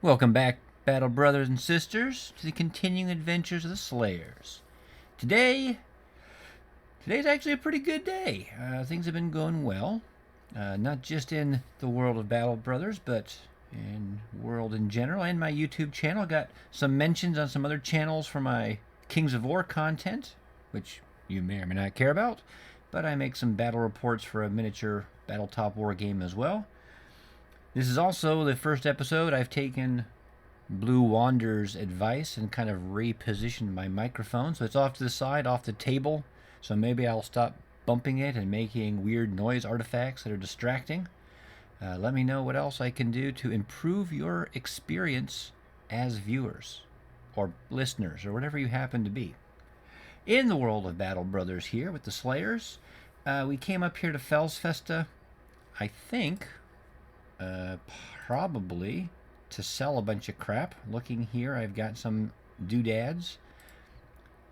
Welcome back, battle brothers and sisters, to the continuing adventures of the Slayers. Today's actually a pretty good day. Things have been going well, not just in the world of Battle Brothers, but in world in general, and my YouTube channel. I got some mentions on some other channels for my Kings of War content, which you may or may not care about, but I make some battle reports for a miniature Battletop War game as well. This is also the first episode I've taken Blue Wander's advice and kind of repositioned my microphone. So it's off to the side, off the table. So maybe I'll stop bumping it and making weird noise artifacts that are distracting. Let me know what else I can do to improve your experience as viewers or listeners or whatever you happen to be. In the world of Battle Brothers here with the Slayers, we came up here to Felsfesta, I think, probably to sell a bunch of crap. Looking here, I've got some doodads.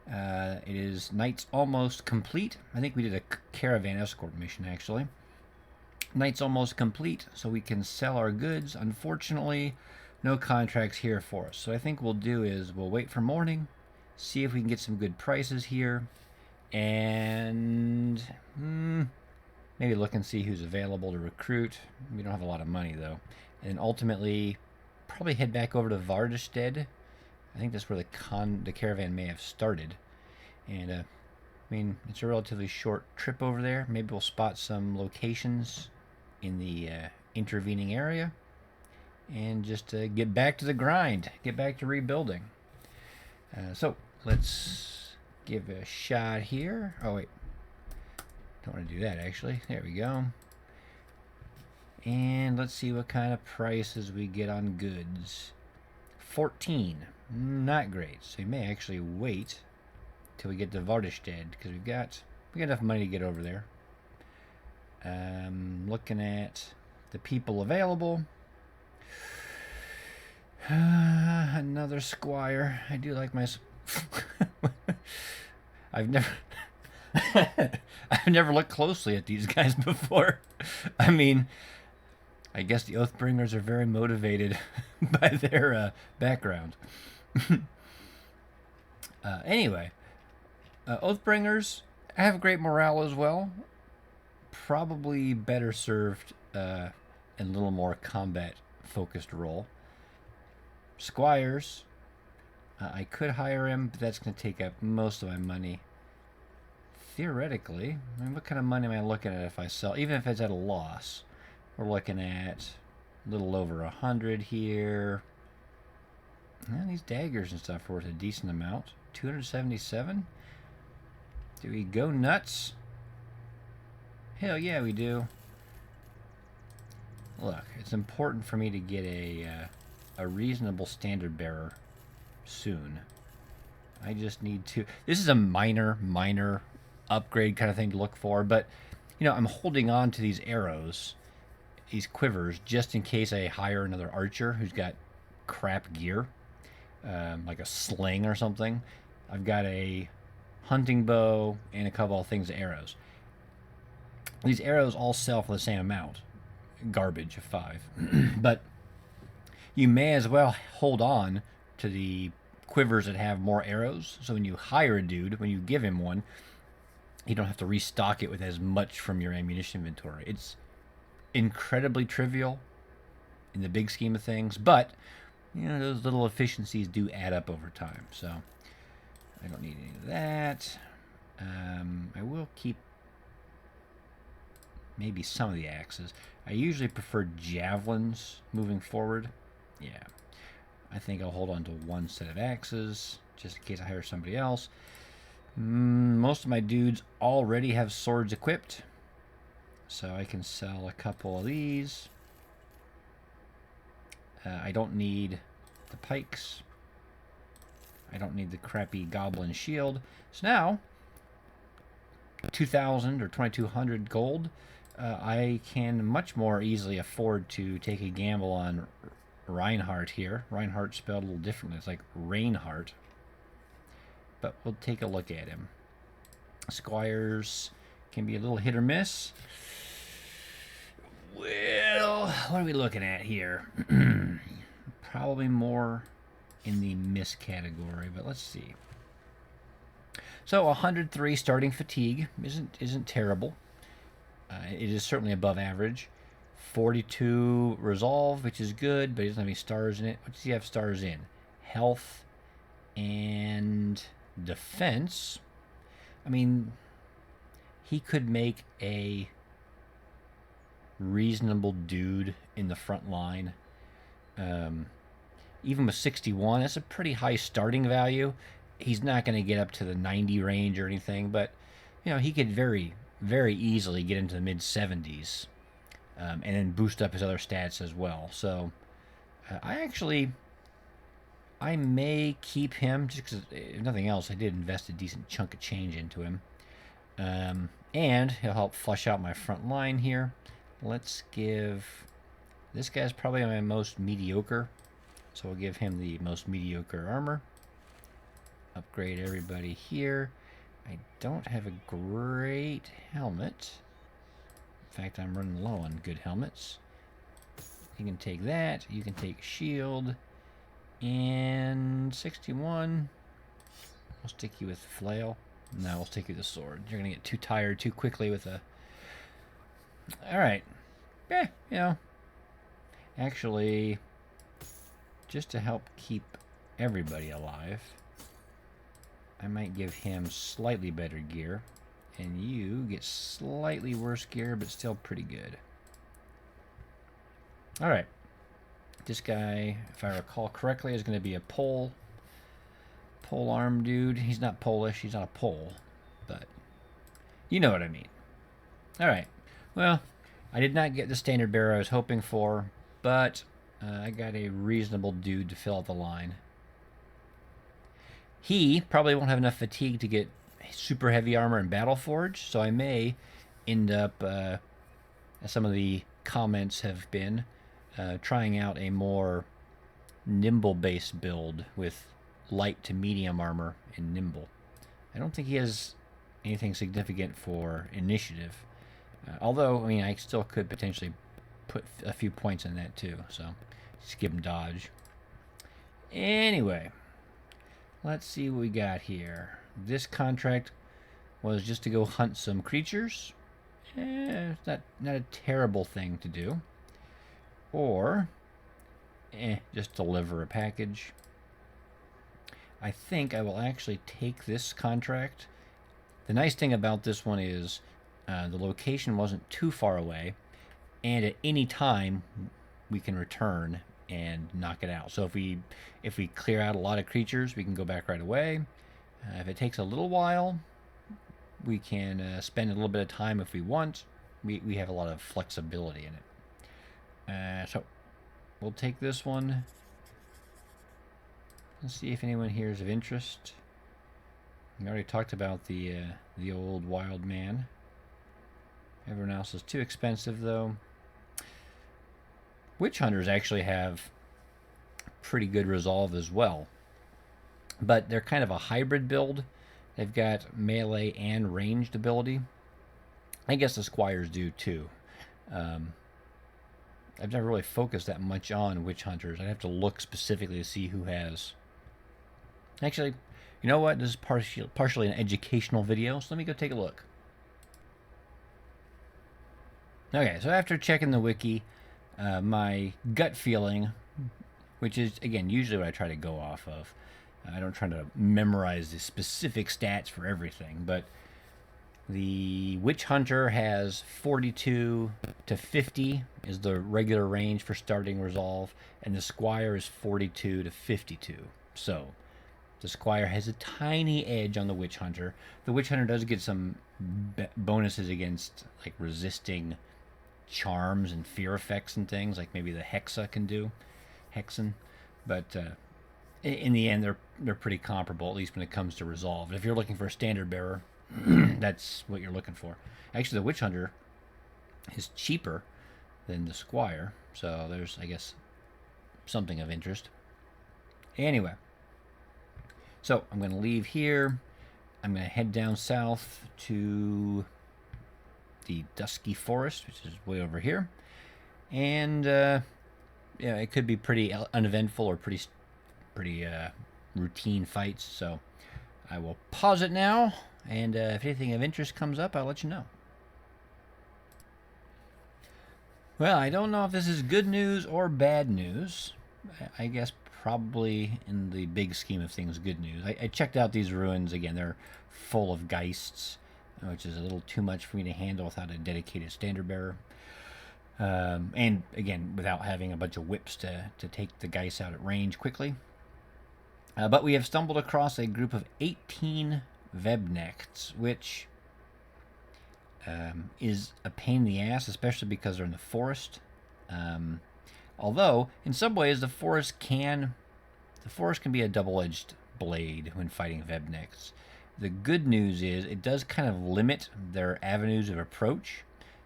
It is night's almost complete. I think we did a caravan escort mission, actually. Night's almost complete, so we can sell our goods. Unfortunately, no contracts here for us. So I think we'll do is we'll wait for morning, see if we can get some good prices here, and maybe look and see who's available to recruit. We don't have a lot of money, though. And ultimately, probably head back over to Vardestead. I think that's where the caravan may have started. And, I mean, it's a relatively short trip over there. Maybe we'll spot some locations in the intervening area. And just get back to the grind. Get back to rebuilding. So, let's give it a shot here. Oh, wait. Don't want to do that, actually. There we go. And let's see what kind of prices we get on goods. 14. Not great. So we may actually wait till we get to Vardestead, because we got enough money to get over there. Looking at the people available. Another squire. I do like my... I've never looked closely at these guys before. I mean, I guess the Oathbringers are very motivated by their background. Anyway, Oathbringers have great morale as well. Probably better served in a little more combat-focused role. Squires, I could hire him, but that's going to take up most of my money. Theoretically, I mean, what kind of money am I looking at if I sell? Even if it's at a loss, we're looking at a little over 100 here. And these daggers and stuff are worth a decent amount. 277? Do we go nuts? Hell yeah, we do. Look, it's important for me to get a reasonable standard bearer soon. I just need to... This is a minor upgrade kind of thing to look for, but, you know, I'm holding on to these arrows, these quivers, just in case I hire another archer who's got crap gear, like a sling or something. I've got a hunting bow and a couple of things of arrows. These arrows all sell for the same amount, garbage of 5, but you may as well hold on to the quivers that have more arrows, so when you hire a dude, when you give him one, you don't have to restock it with as much from your ammunition inventory. It's incredibly trivial in the big scheme of things, but, you know, those little efficiencies do add up over time, so I don't need any of that. I will keep maybe some of the axes. I usually prefer javelins moving forward. Yeah, I think I'll hold on to one set of axes, just in case I hire somebody else. Most of my dudes already have swords equipped, so I can sell a couple of these. I don't need the pikes. I don't need the crappy goblin shield. So now, 2,000 or 2,200 gold, I can much more easily afford to take a gamble on Reinhardt here. Reinhardt spelled a little differently. It's like Reinhardt. But we'll take a look at him. Squires can be a little hit or miss. Well, what are we looking at here? probably more in the miss category, but let's see. So 103 starting fatigue isn't terrible. It is certainly above average. 42 resolve, which is good, but he doesn't have any stars in it. What does he have stars in? Health and defense. I mean, he could make a reasonable dude in the front line. Even with 61, that's a pretty high starting value. He's not going to get up to the 90 range or anything, but he could very, very easily get into the mid 70s, and then boost up his other stats as well. So I may keep him just because, if nothing else, I did invest a decent chunk of change into him, and he'll help flush out my front line here. Let's give this guy's probably my most mediocre, so we'll give him the most mediocre armor. Upgrade everybody here. I don't have a great helmet. In fact, I'm running low on good helmets. You can take that. You can take shield. And 61. We'll stick you with flail. No, we'll stick you with the sword. You're going to get too tired too quickly with a... Alright. Actually, just to help keep everybody alive, I might give him slightly better gear, and you get slightly worse gear, but still pretty good. Alright. This guy, if I recall correctly, is going to be a pole arm dude. He's not Polish, he's not a Pole, but you know what I mean. Alright. Well, I did not get the standard bearer I was hoping for, but I got a reasonable dude to fill out the line. He probably won't have enough fatigue to get super heavy armor and battle forge, so I may end up, as some of the comments have been, trying out a more nimble-based build with light to medium armor and nimble. I don't think he has anything significant for initiative, although, I mean, I still could potentially put a few points in that too, so just give him dodge. Anyway, let's see what we got here. This contract was just to go hunt some creatures. It's not a terrible thing to do. Or, just deliver a package. I think I will actually take this contract. The nice thing about this one is the location wasn't too far away, and at any time we can return and knock it out. So if we clear out a lot of creatures, we can go back right away. If it takes a little while, we can spend a little bit of time if we want. We have a lot of flexibility in it. So we'll take this one. Let's see if anyone here is of interest. We already talked about the old wild man. Everyone else is too expensive, though. Witch hunters actually have pretty good resolve as well, but they're kind of a hybrid build. They've got melee and ranged ability. I guess the squires do too. I've never really focused that much on witch hunters. I'd have to look specifically to see who has. Actually, you know what? This is partially an educational video, so let me go take a look. Okay, so after checking the wiki, my gut feeling, which is, again, usually what I try to go off of. I don't try to memorize the specific stats for everything, but the Witch Hunter has 42 to 50 is the regular range for starting resolve, and the Squire is 42 to 52. So the Squire has a tiny edge on the Witch Hunter. The Witch Hunter does get some bonuses against, like, resisting charms and fear effects and things, like maybe the Hexa can do. Hexen. But in the end, they're pretty comparable, at least when it comes to resolve. If you're looking for a standard bearer, that's what you're looking for. Actually, the Witch Hunter is cheaper than the Squire, so there's, I guess, something of interest. Anyway, so I'm going to leave here. I'm going to head down south to the Dusky Forest, which is way over here. And yeah, it could be pretty uneventful or pretty routine fights. So I will pause it now, and if anything of interest comes up, I'll let you know. Well, I don't know if this is good news or bad news. I guess probably in the big scheme of things, good news. I checked out these ruins again. They're full of geists, which is a little too much for me to handle without a dedicated standard bearer. And again, without having a bunch of whips to take the geist out at range quickly. But we have stumbled across a group of 18 Webnechts, which is a pain in the ass, especially because they're in the forest. Although, in some ways, the forest can be a double-edged blade when fighting Webnechts. The good news is it does kind of limit their avenues of approach.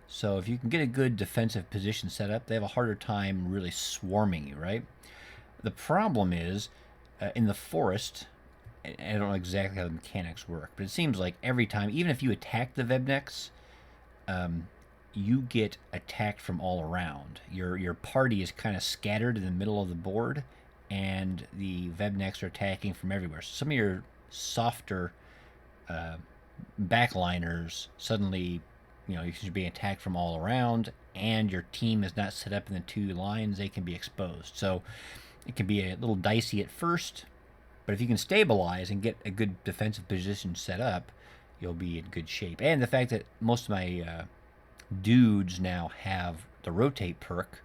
So if you can get a good defensive position set up, they have a harder time really swarming you, right? The problem is, in the forest, I don't know exactly how the mechanics work, but it seems like every time, even if you attack the Webnechts, you get attacked from all around. Your party is kind of scattered in the middle of the board, and the Webnechts are attacking from everywhere. So some of your softer backliners suddenly, you should be attacked from all around, and your team is not set up in the two lines. They can be exposed. So it can be a little dicey at first, but if you can stabilize and get a good defensive position set up, you'll be in good shape. And the fact that most of my dudes now have the rotate perk,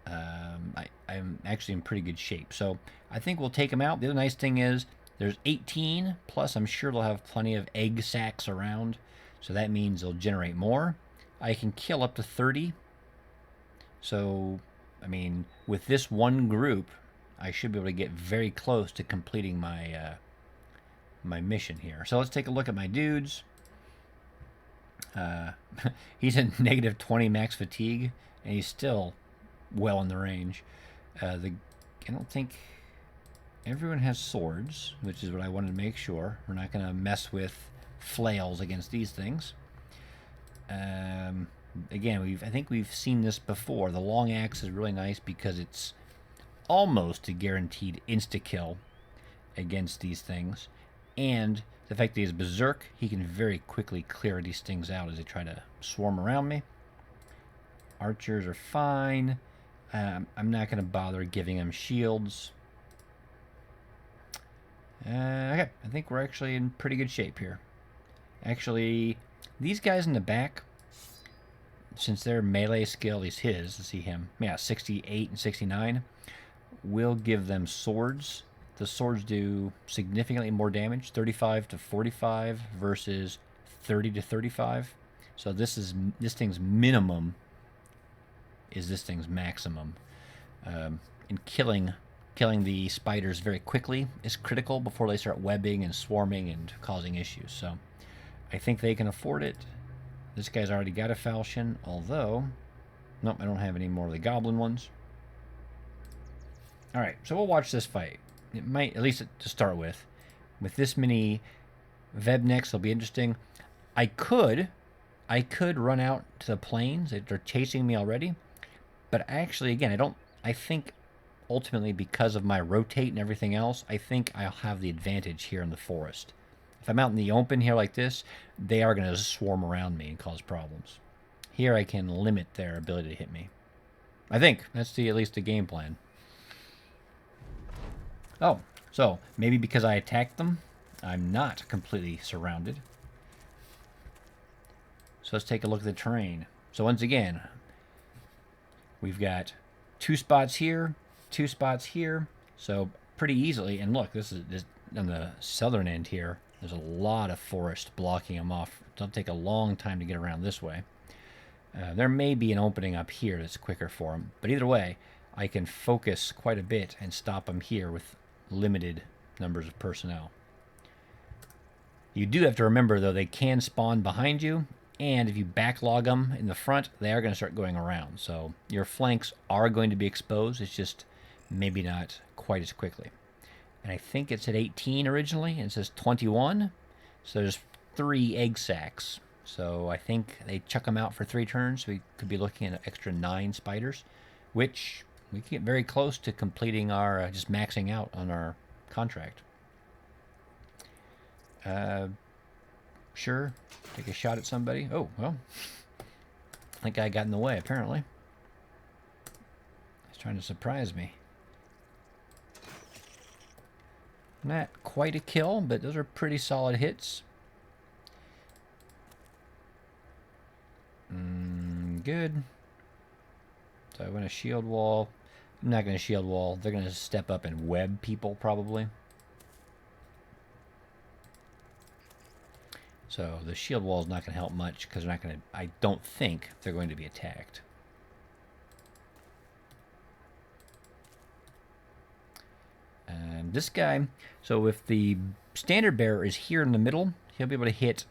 I'm actually in pretty good shape. So I think we'll take them out. The other nice thing is there's 18, plus I'm sure they'll have plenty of egg sacs around, so that means they'll generate more. I can kill up to 30. So, I mean, with this one group, I should be able to get very close to completing my my mission here. So let's take a look at my dudes. He's at negative 20 max fatigue, and he's still well in the range. I don't think everyone has swords, which is what I wanted to make sure. We're not going to mess with flails against these things. Again, I think we've seen this before. The long axe is really nice because it's almost a guaranteed insta-kill against these things. And the fact that he's berserk, he can very quickly clear these things out as they try to swarm around me. Archers are fine. I'm not going to bother giving them shields. Okay, I think we're actually in pretty good shape here. Actually, these guys in the back, since their melee skill is his, let's see him, yeah, 68 and 69, we'll give them swords. The swords do significantly more damage, 35 to 45 versus 30 to 35. So this thing's minimum is this thing's maximum. And killing the spiders very quickly is critical before they start webbing and swarming and causing issues. So I think they can afford it. This guy's already got a falchion, although, nope, I don't have any more of the goblin ones. All right, so we'll watch this fight. It might, at least to start with this many Webnechts, it'll be interesting. I could run out to the plains. They're chasing me already, but actually, again, I think ultimately because of my rotate and everything else, I think I'll have the advantage here in the forest. If I'm out in the open here like this, they are going to swarm around me and cause problems. Here I can limit their ability to hit me. I think that's at least the game plan. Oh, so maybe because I attacked them, I'm not completely surrounded. So let's take a look at the terrain. So once again, we've got 2 spots here, 2 spots here. So pretty easily, and look, this on the southern end here. There's a lot of forest blocking them off. It'll take a long time to get around this way. There may be an opening up here that's quicker for them, but either way, I can focus quite a bit and stop them here with limited numbers of personnel. You do have to remember, though, they can spawn behind you, and if you backlog them in the front, they are going to start going around. So your flanks are going to be exposed. It's just maybe not quite as quickly. And I think it's at 18 originally, and it says 21. So there's 3 egg sacs. So I think they chuck them out for 3 turns. So we could be looking at an extra 9 spiders, which we get very close to completing our, just maxing out on our contract. Sure, take a shot at somebody. Oh, well, that guy got in the way, apparently. He's trying to surprise me. Not quite a kill, but those are pretty solid hits. Good. So I want a shield wall. I'm not going to shield wall. They're going to step up and web people, probably. So the shield wall is not going to help much because they're not going to. I don't think they're going to be attacked. And this guy. So if the standard bearer is here in the middle, he'll be able to hit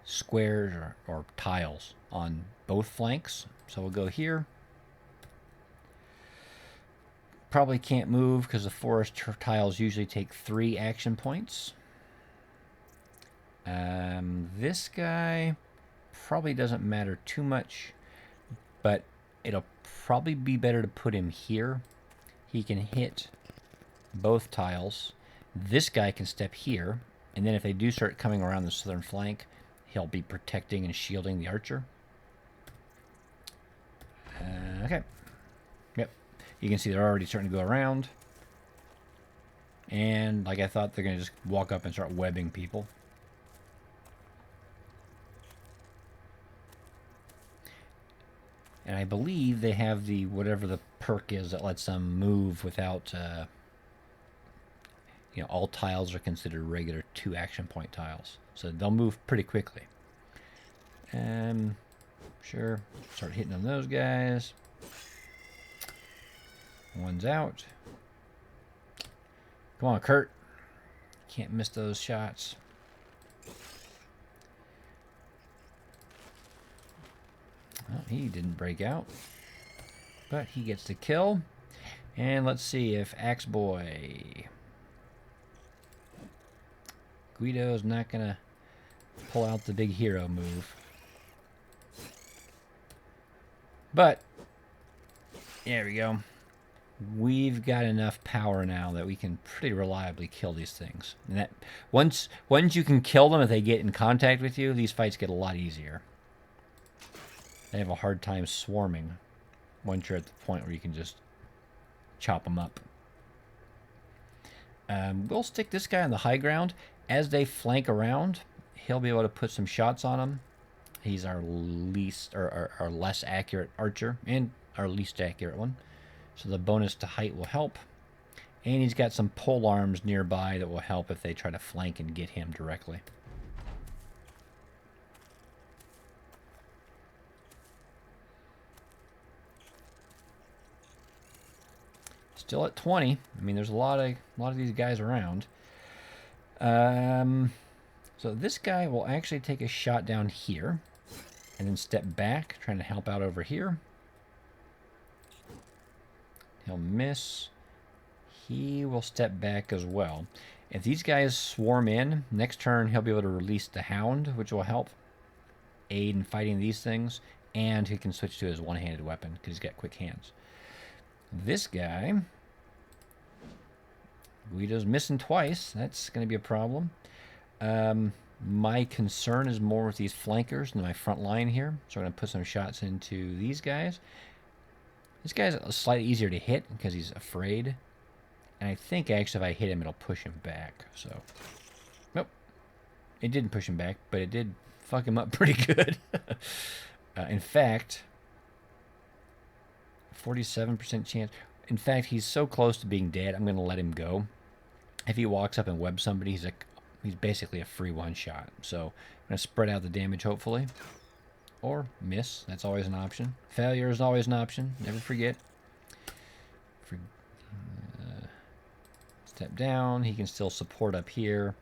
squares or tiles on both flanks. So we'll go here. Probably can't move because the forest tiles usually take 3 action points. This guy probably doesn't matter too much, but it'll probably be better to put him here. He can hit both tiles. This guy can step here, and then if they do start coming around the southern flank, he'll be protecting and shielding the archer. Okay. Yep. You can see they're already starting to go around. And like I thought, they're going to just walk up and start webbing people. And I believe they have the whatever the perk is that lets them move without, all tiles are considered regular 2 action point tiles. So they'll move pretty quickly. Sure, start hitting on those guys. One's out. Come on, Kurt. Can't miss those shots. Well, he didn't break out, but he gets the kill. And let's see if Axe Boy Guido's not gonna pull out the big hero move. But there we go. We've got enough power now that we can pretty reliably kill these things. And that once you can kill them, if they get in contact with you, these fights get a lot easier. They have a hard time swarming once you're at the point where you can just chop them up. We'll stick this guy on the high ground. As they flank around, he'll be able to put some shots on them. He's our least or our less accurate archer and our least accurate one. So the bonus to height will help. And he's got some pole arms nearby that will help if they try to flank and get him directly. Still at 20. I mean, there's a lot of these guys around. So this guy will actually take a shot down here and then step back, trying to help out over here. He'll miss. He will step back as well. If these guys swarm in, next turn he'll be able to release the Hound, which will help aid in fighting these things, and he can switch to his one-handed weapon because he's got quick hands. This guy, Guido's missing twice. That's going to be a problem. My concern is more with these flankers than my front line here. So I'm going to put some shots into these guys. This guy's slightly easier to hit because he's afraid. And I think actually if I hit him, it'll push him back. So, nope. It didn't push him back, but it did fuck him up pretty good. In fact, 47% chance. In fact, he's so close to being dead, I'm going to let him go. If he walks up and webs somebody, he's basically a free one-shot. So I'm going to spread out the damage, hopefully. Or miss. That's always an option. Failure is always an option. Never forget. Step down. He can still support up here.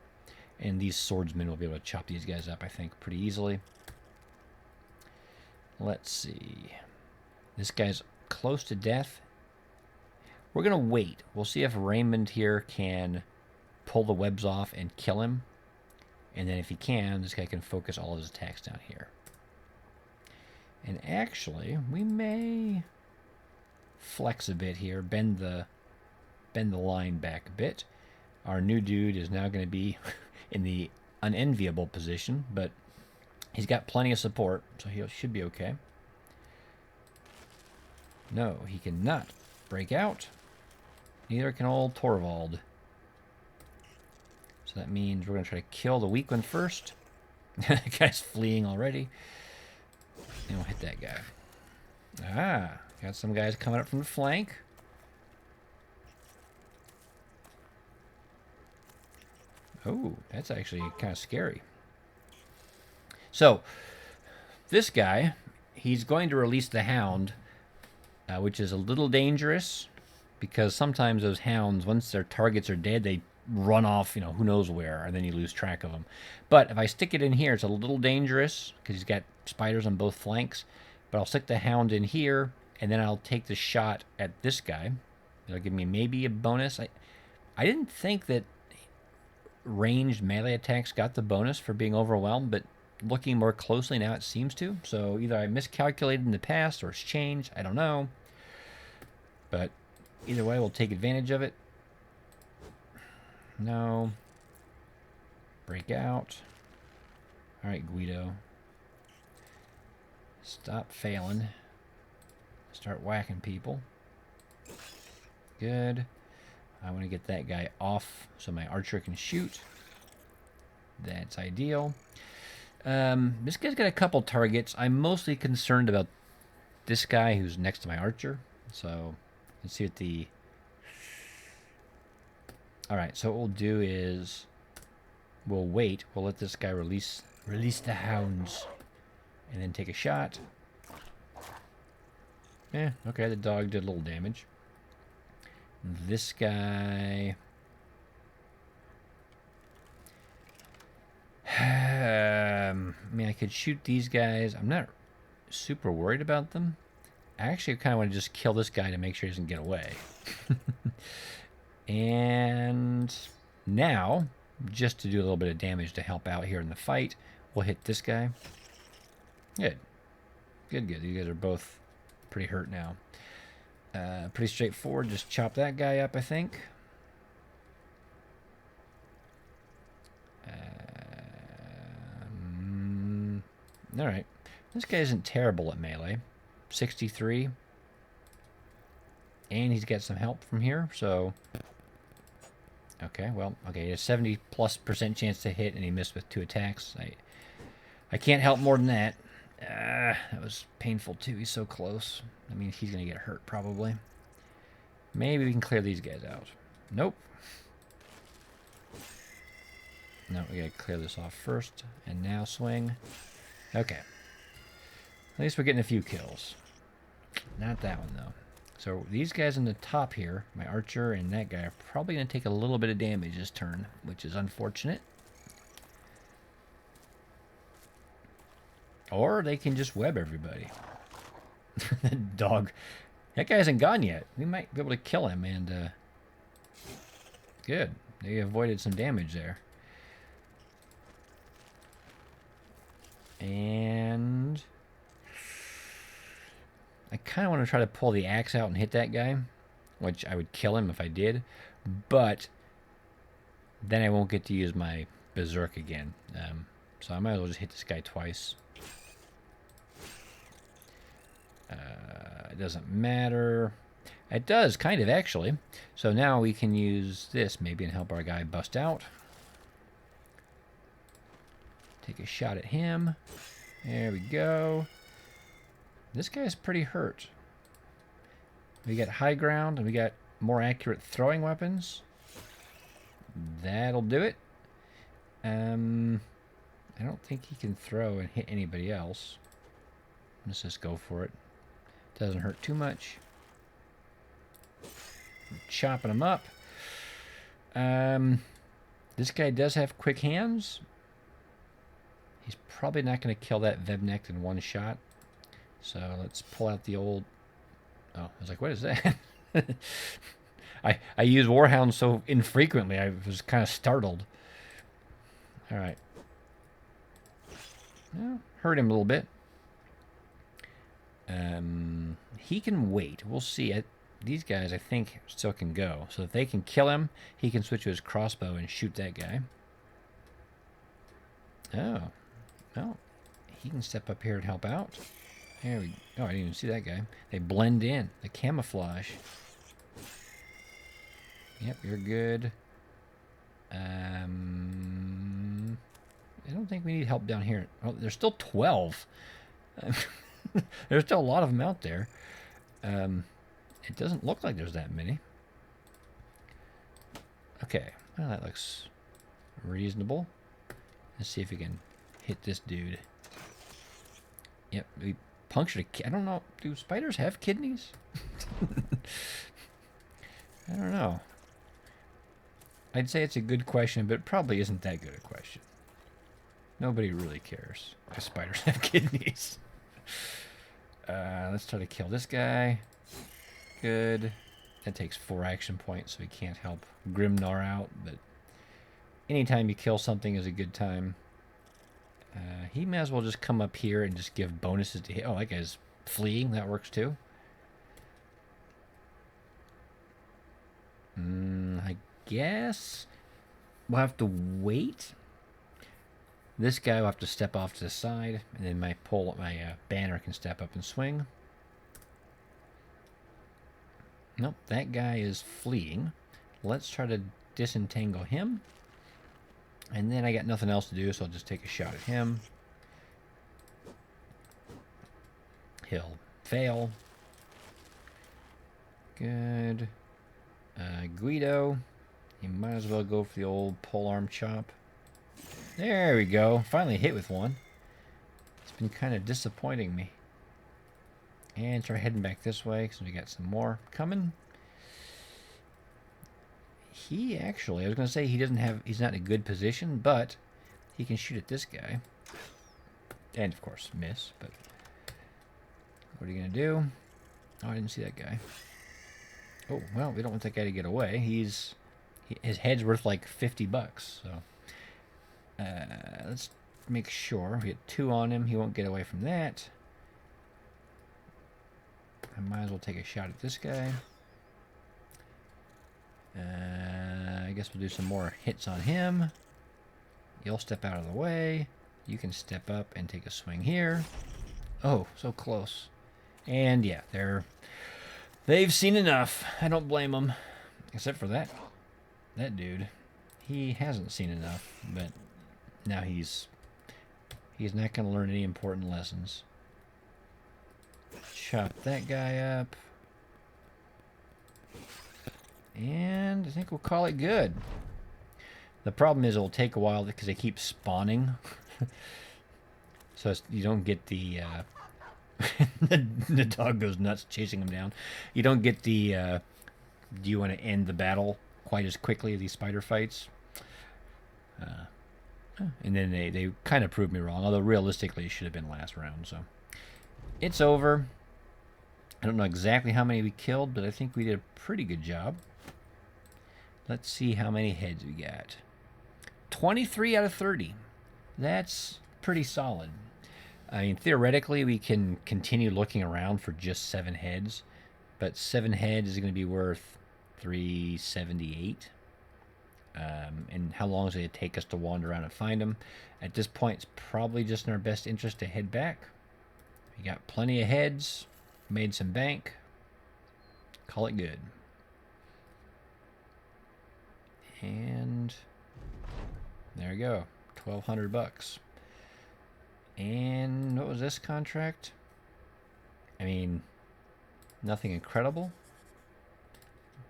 And these swordsmen will be able to chop these guys up, I think, pretty easily. Let's see. This guy's close to death. We're going to wait. We'll see if Raymond here can pull the webs off and kill him. And then if he can, this guy can focus all his attacks down here. And actually, we may flex a bit here, bend the line back a bit. Our new dude is now going to be in the unenviable position, but he's got plenty of support, so he should be okay. No, he cannot break out. Neither can old Torvald. So that means we're going to try to kill the weak one first. The guy's fleeing already. And we'll hit that guy. Ah, got some guys coming up from the flank. Oh, that's actually kind of scary. So, this guy, he's going to release the hound, which is a little dangerous because sometimes those hounds, once their targets are dead, they run off, who knows where, and then you lose track of them. But if I stick it in here, it's a little dangerous because he's got spiders on both flanks. But I'll stick the hound in here, and then I'll take the shot at this guy. It'll give me maybe a bonus. I didn't think that ranged melee attacks got the bonus for being overwhelmed, but looking more closely now it seems to. So either I miscalculated in the past or it's changed. I don't know. But either way, we'll take advantage of it. No. Break out. All right, Guido. Stop failing. Start whacking people. Good. I want to get that guy off so my archer can shoot. That's ideal. This guy's got a couple targets. I'm mostly concerned about this guy who's next to my archer. So let's see what the... Alright, so what we'll do is we'll wait. We'll let this guy release the hounds and then take a shot. Okay, the dog did a little damage. This guy... I mean, I could shoot these guys. I'm not super worried about them. I actually kind of want to just kill this guy to make sure he doesn't get away. And now, just to do a little bit of damage to help out here in the fight, we'll hit this guy. Good. Good. You guys are both pretty hurt now. Pretty straightforward. Just chop that guy up, I think. Alright. This guy isn't terrible at melee. 63. And he's got some help from here, so... Okay, well, he has 70+% chance to hit, and he missed with 2 attacks. I can't help more than that. That was painful, too. He's so close. I mean, he's going to get hurt, probably. Maybe we can clear these guys out. Nope. No, we got to clear this off first. And now swing. Okay. At least we're getting a few kills. Not that one, though. So these guys in the top here, my archer and that guy, are probably going to take a little bit of damage this turn, which is unfortunate. Or they can just web everybody. The dog. That guy hasn't gone yet. We might be able to kill him, and good. They avoided some damage there. And I kind of want to try to pull the axe out and hit that guy, which I would kill him if I did, but then I won't get to use my berserk again. So I might as well just hit this guy twice. It doesn't matter. It does, kind of, actually. So now we can use this maybe and help our guy bust out. Take a shot at him. There we go. This guy's pretty hurt. We got high ground, and we got more accurate throwing weapons. That'll do it. I don't think he can throw and hit anybody else. Let's just go for it. Doesn't hurt too much. I'm chopping him up. This guy does have quick hands. He's probably not going to kill that Vebnecht in one shot. So let's pull out the old... Oh, I was like, what is that? I use Warhound so infrequently, I was kind of startled. Alright. Well, hurt him a little bit. he can wait. We'll see. These guys, I think, still can go. So if they can kill him, he can switch to his crossbow and shoot that guy. Oh. No. He can step up here and help out. There we go. Oh, I didn't even see that guy. They blend in. The camouflage. Yep, you're good. I don't think we need help down here. Oh, there's still 12. There's still a lot of them out there. It doesn't look like there's that many. Okay, well, that looks reasonable. Let's see if we can hit this dude. Yep, we punctured a... I don't know. Do spiders have kidneys? I don't know. I'd say it's a good question, but it probably isn't that good a question. Nobody really cares if spiders have kidneys. Let's try to kill this guy. Good. That takes 4 action points, so we can't help Grimnar out, but anytime you kill something is a good time. He may as well just come up here and just give bonuses to hit. Oh, that guy's fleeing. That works too. I guess we'll have to wait. This guy will have to step off to the side, and then my banner can step up and swing. Nope, that guy is fleeing. Let's try to disentangle him. And then I got nothing else to do, so I'll just take a shot at him. He'll fail. Good. Guido, you might as well go for the old polearm chop. There we go. Finally hit with one. It's been kind of disappointing me. And try heading back this way because we got some more coming. He actually, I was going to say he's not in a good position, but he can shoot at this guy. And of course miss, but what are you going to do? Oh, I didn't see that guy. Oh, well, we don't want that guy to get away. His head's worth like $50, so let's make sure we get 2 on him. He won't get away from that. I might as well take a shot at this guy. I guess we'll do some more hits on him. You'll step out of the way. You can step up and take a swing here. Oh, so close. And yeah, they've seen enough. I don't blame them. Except for that dude. He hasn't seen enough, but now he's not going to learn any important lessons. Chop that guy up. And I think we'll call it good. The problem is it'll take a while because they keep spawning. So you don't get the... the dog goes nuts chasing him down. You don't get the... do you want to end the battle quite as quickly, these spider fights? And then they kind of proved me wrong. Although realistically it should have been last round. So it's over. I don't know exactly how many we killed, but I think we did a pretty good job. Let's see how many heads we got. 23 out of 30. That's pretty solid. I mean, theoretically, we can continue looking around for just 7 heads, but 7 heads is going to be worth 378. And how long does it take us to wander around and find them? At this point, it's probably just in our best interest to head back. We got plenty of heads, made some bank. Call it good. And there we go, $1,200. And what was this contract? I mean, nothing incredible,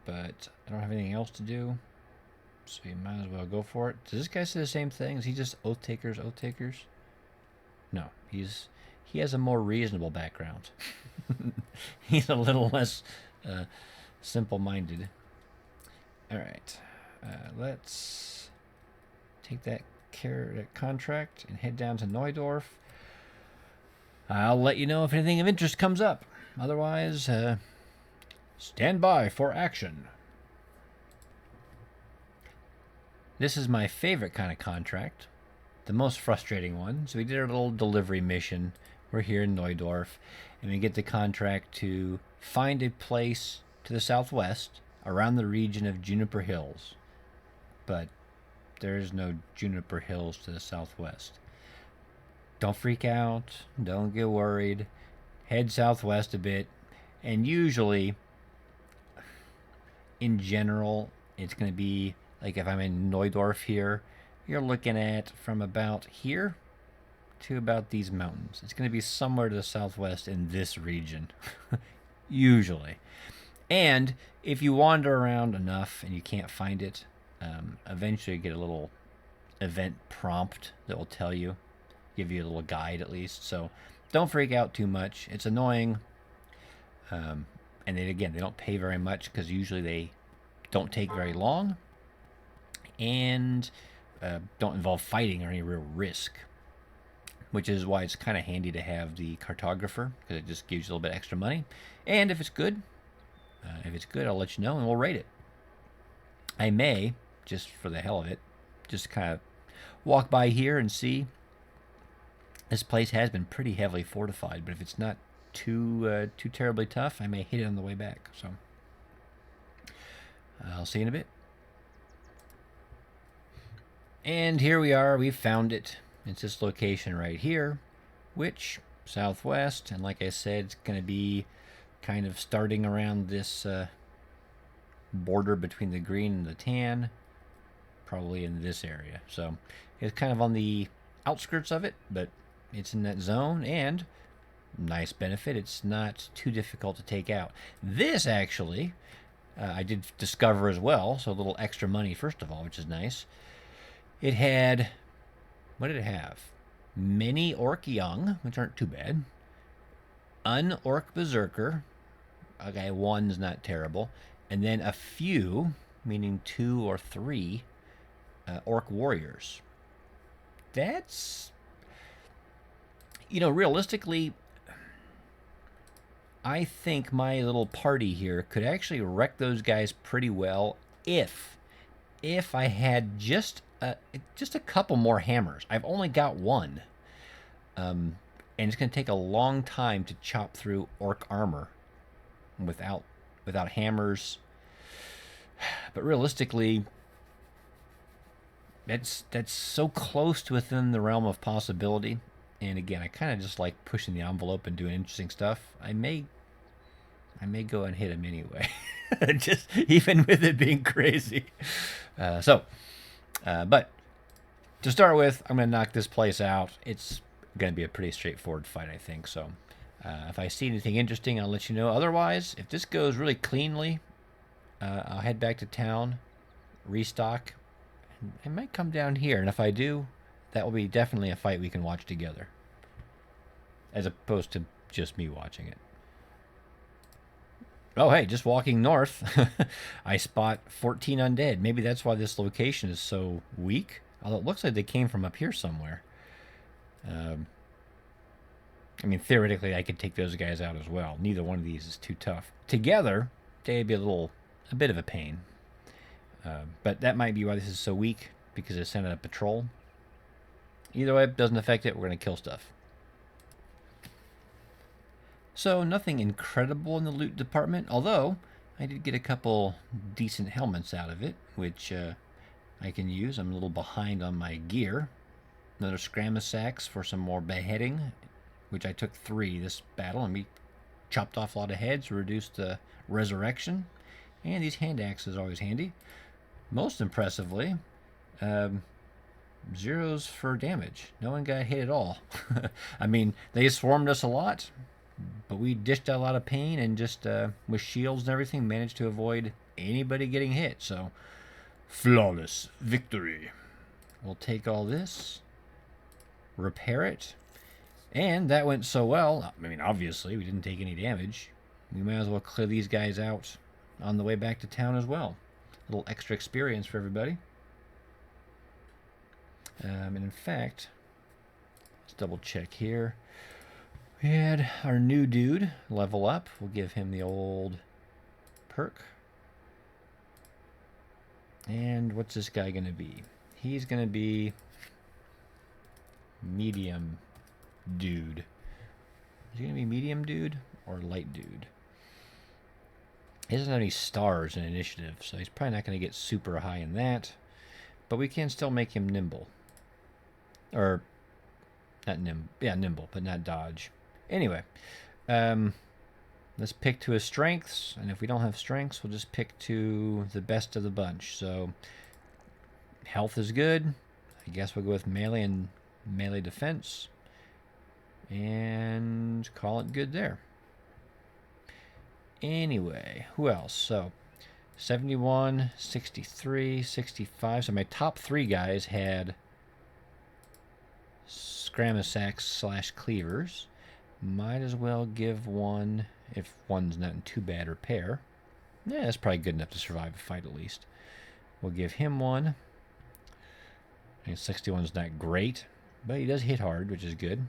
but I don't have anything else to do, so you might as well go for it. Does this guy say the same thing? Is he just oath takers? No, he has a more reasonable background. He's a little less simple-minded. All right. Let's take that contract and head down to Neudorf. I'll let you know if anything of interest comes up. Otherwise, stand by for action. This is my favorite kind of contract, the most frustrating one. So we did our little delivery mission. we're here in Neudorf, and we get the contract to find a place to the southwest around the region of Juniper Hills. But there's no Juniper Hills to the southwest. Don't freak out. Don't get worried. Head southwest a bit. And usually, in general, it's going to be like if I'm in Neudorf here, you're looking at from about here to about these mountains. It's going to be somewhere to the southwest in this region, usually. And if you wander around enough and you can't find it, eventually you get a little event prompt that will tell you, give you a little guide at least. So don't freak out too much. It's annoying. And then again, they don't pay very much because usually they don't take very long and don't involve fighting or any real risk, which is why it's kind of handy to have the cartographer, because it just gives you a little bit extra money. And if it's good, I'll let you know and we'll rate it. I may, just for the hell of it, just kind of walk by here and see. This place has been pretty heavily fortified, but if it's not too terribly tough, I may hit it on the way back. So I'll see you in a bit. And here we are. We've found it. It's this location right here, which southwest, and like I said, it's going to be kind of starting around this border between the green and the tan, probably in this area. So it's kind of on the outskirts of it, but it's in that zone, and nice benefit, it's not too difficult to take out. This actually, I did discover as well, so a little extra money first of all, which is nice. It had, what did it have? Many Orc Young, which aren't too bad. Orc Berserker. Okay, one's not terrible. And then a few, meaning 2 or 3, Orc Warriors. That's, realistically, I think my little party here could actually wreck those guys pretty well if I had just a couple more hammers. I've only got one. And it's going to take a long time to chop through orc armor without hammers. But realistically, that's so close to within the realm of possibility. And again, I kind of just like pushing the envelope and doing interesting stuff. I may go and hit him anyway, just even with it being crazy. But to start with, I'm going to knock this place out. It's going to be a pretty straightforward fight, I think. So if I see anything interesting, I'll let you know. Otherwise, if this goes really cleanly, I'll head back to town, restock. I might come down here, and if I do, that will be definitely a fight we can watch together, as opposed to just me watching it. Oh, hey, just walking north, I spot 14 undead. Maybe that's why this location is so weak. Although it looks like they came from up here somewhere. I mean, theoretically, I could take those guys out as well. Neither one of these is too tough. Together, they'd be a bit of a pain. But that might be why this is so weak, because it sent out a patrol. Either way, it doesn't affect it. We're going to kill stuff. So nothing incredible in the loot department, although I did get a couple decent helmets out of it, which I can use. I'm a little behind on my gear. Another Scramasax for some more beheading, which I took 3 this battle, and we chopped off a lot of heads, reduced the resurrection, and these hand axes are always handy. Most impressively, 0s for damage. No one got hit at all. I mean, they swarmed us a lot, but we dished out a lot of pain, and just with shields and everything, managed to avoid anybody getting hit. So, flawless victory. We'll take all this, repair it, and that went so well. I mean, obviously, we didn't take any damage. We might as well clear these guys out on the way back to town as well. A little extra experience for everybody. And in fact, let's double check here. We had our new dude level up. We'll give him the old perk. And what's this guy going to be? He's going to be medium dude. Is he going to be medium dude or light dude? He doesn't have any stars in initiative, so he's probably not going to get super high in that. But we can still make him nimble. Or, not nimble. Yeah, nimble, but not dodge. Anyway, let's pick to his strengths. And if we don't have strengths, we'll just pick to the best of the bunch. So, health is good. I guess we'll go with melee and melee defense. And call it good there. Anyway, who else? So, 71, 63, 65. So my top 3 guys had Scramasax / cleavers. Might as well give one, if one's not in too bad repair. Yeah, that's probably good enough to survive a fight at least. We'll give him one. I mean, 61's not great, but he does hit hard, which is good.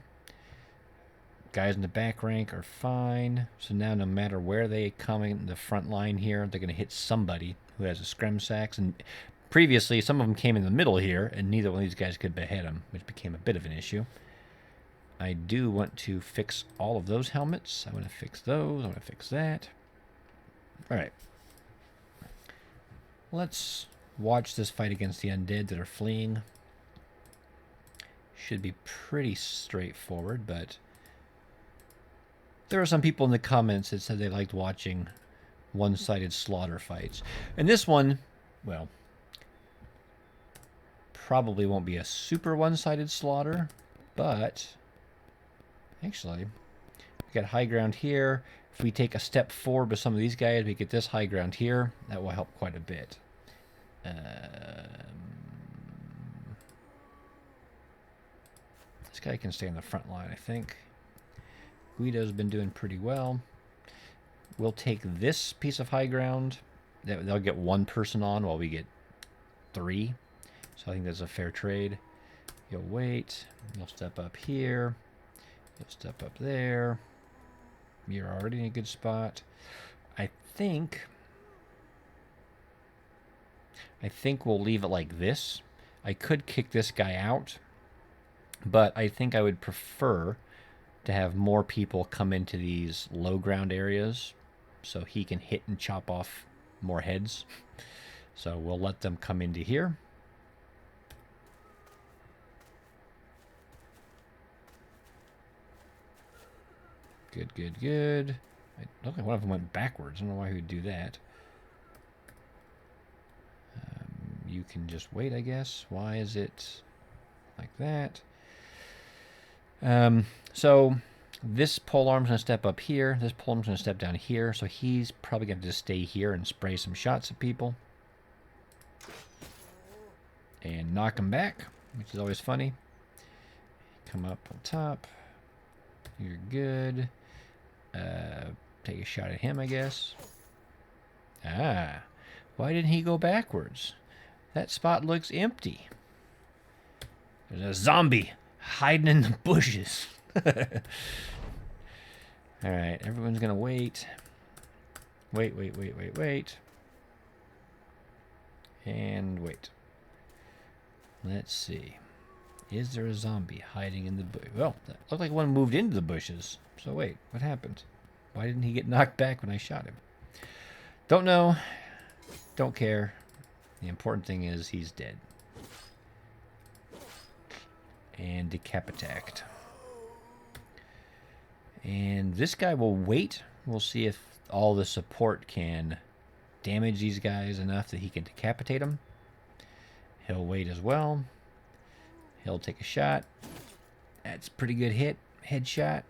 Guys in the back rank are fine. So now no matter where they come in the front line here, they're going to hit somebody who has a Scramasax. And previously, some of them came in the middle here, and neither one of these guys could behead them, which became a bit of an issue. I do want to fix all of those helmets. I want to fix those. I want to fix that. All right. Let's watch this fight against the undead that are fleeing. Should be pretty straightforward, but there are some people in the comments that said they liked watching one-sided slaughter fights. And this one, well, probably won't be a super one-sided slaughter, but actually, we got high ground here. If we take a step forward with some of these guys, we get this high ground here. That will help quite a bit. This guy can stay in the front line, I think. Guido's been doing pretty well. We'll take this piece of high ground. They'll get 1 person on while we get 3. So I think that's a fair trade. You'll wait. You'll step up here. You'll step up there. You're already in a good spot. I think we'll leave it like this. I could kick this guy out, but I think I would prefer to have more people come into these low ground areas so he can hit and chop off more heads. So we'll let them come into here. Good, good, good. I don't think one of them went backwards. I don't know why he would do that. You can just wait, I guess. Why is it like that? So this polearm's going to step up here. This polearm's going to step down here. So he's probably going to just stay here and spray some shots at people. And knock them back, which is always funny. Come up on top. You're good. Take a shot at him, I guess. Ah, why didn't he go backwards? That spot looks empty. There's a zombie hiding in the bushes. Alright, everyone's gonna wait. Wait. And wait. Let's see. Is there a zombie hiding in the bush? Well, that looked like one moved into the bushes. So wait, what happened? Why didn't he get knocked back when I shot him? Don't know. Don't care. The important thing is he's dead. And decapitate. And this guy will wait. We'll see if all the support can damage these guys enough that he can decapitate them. He'll wait as well. He'll take a shot. That's a pretty good hit. Headshot.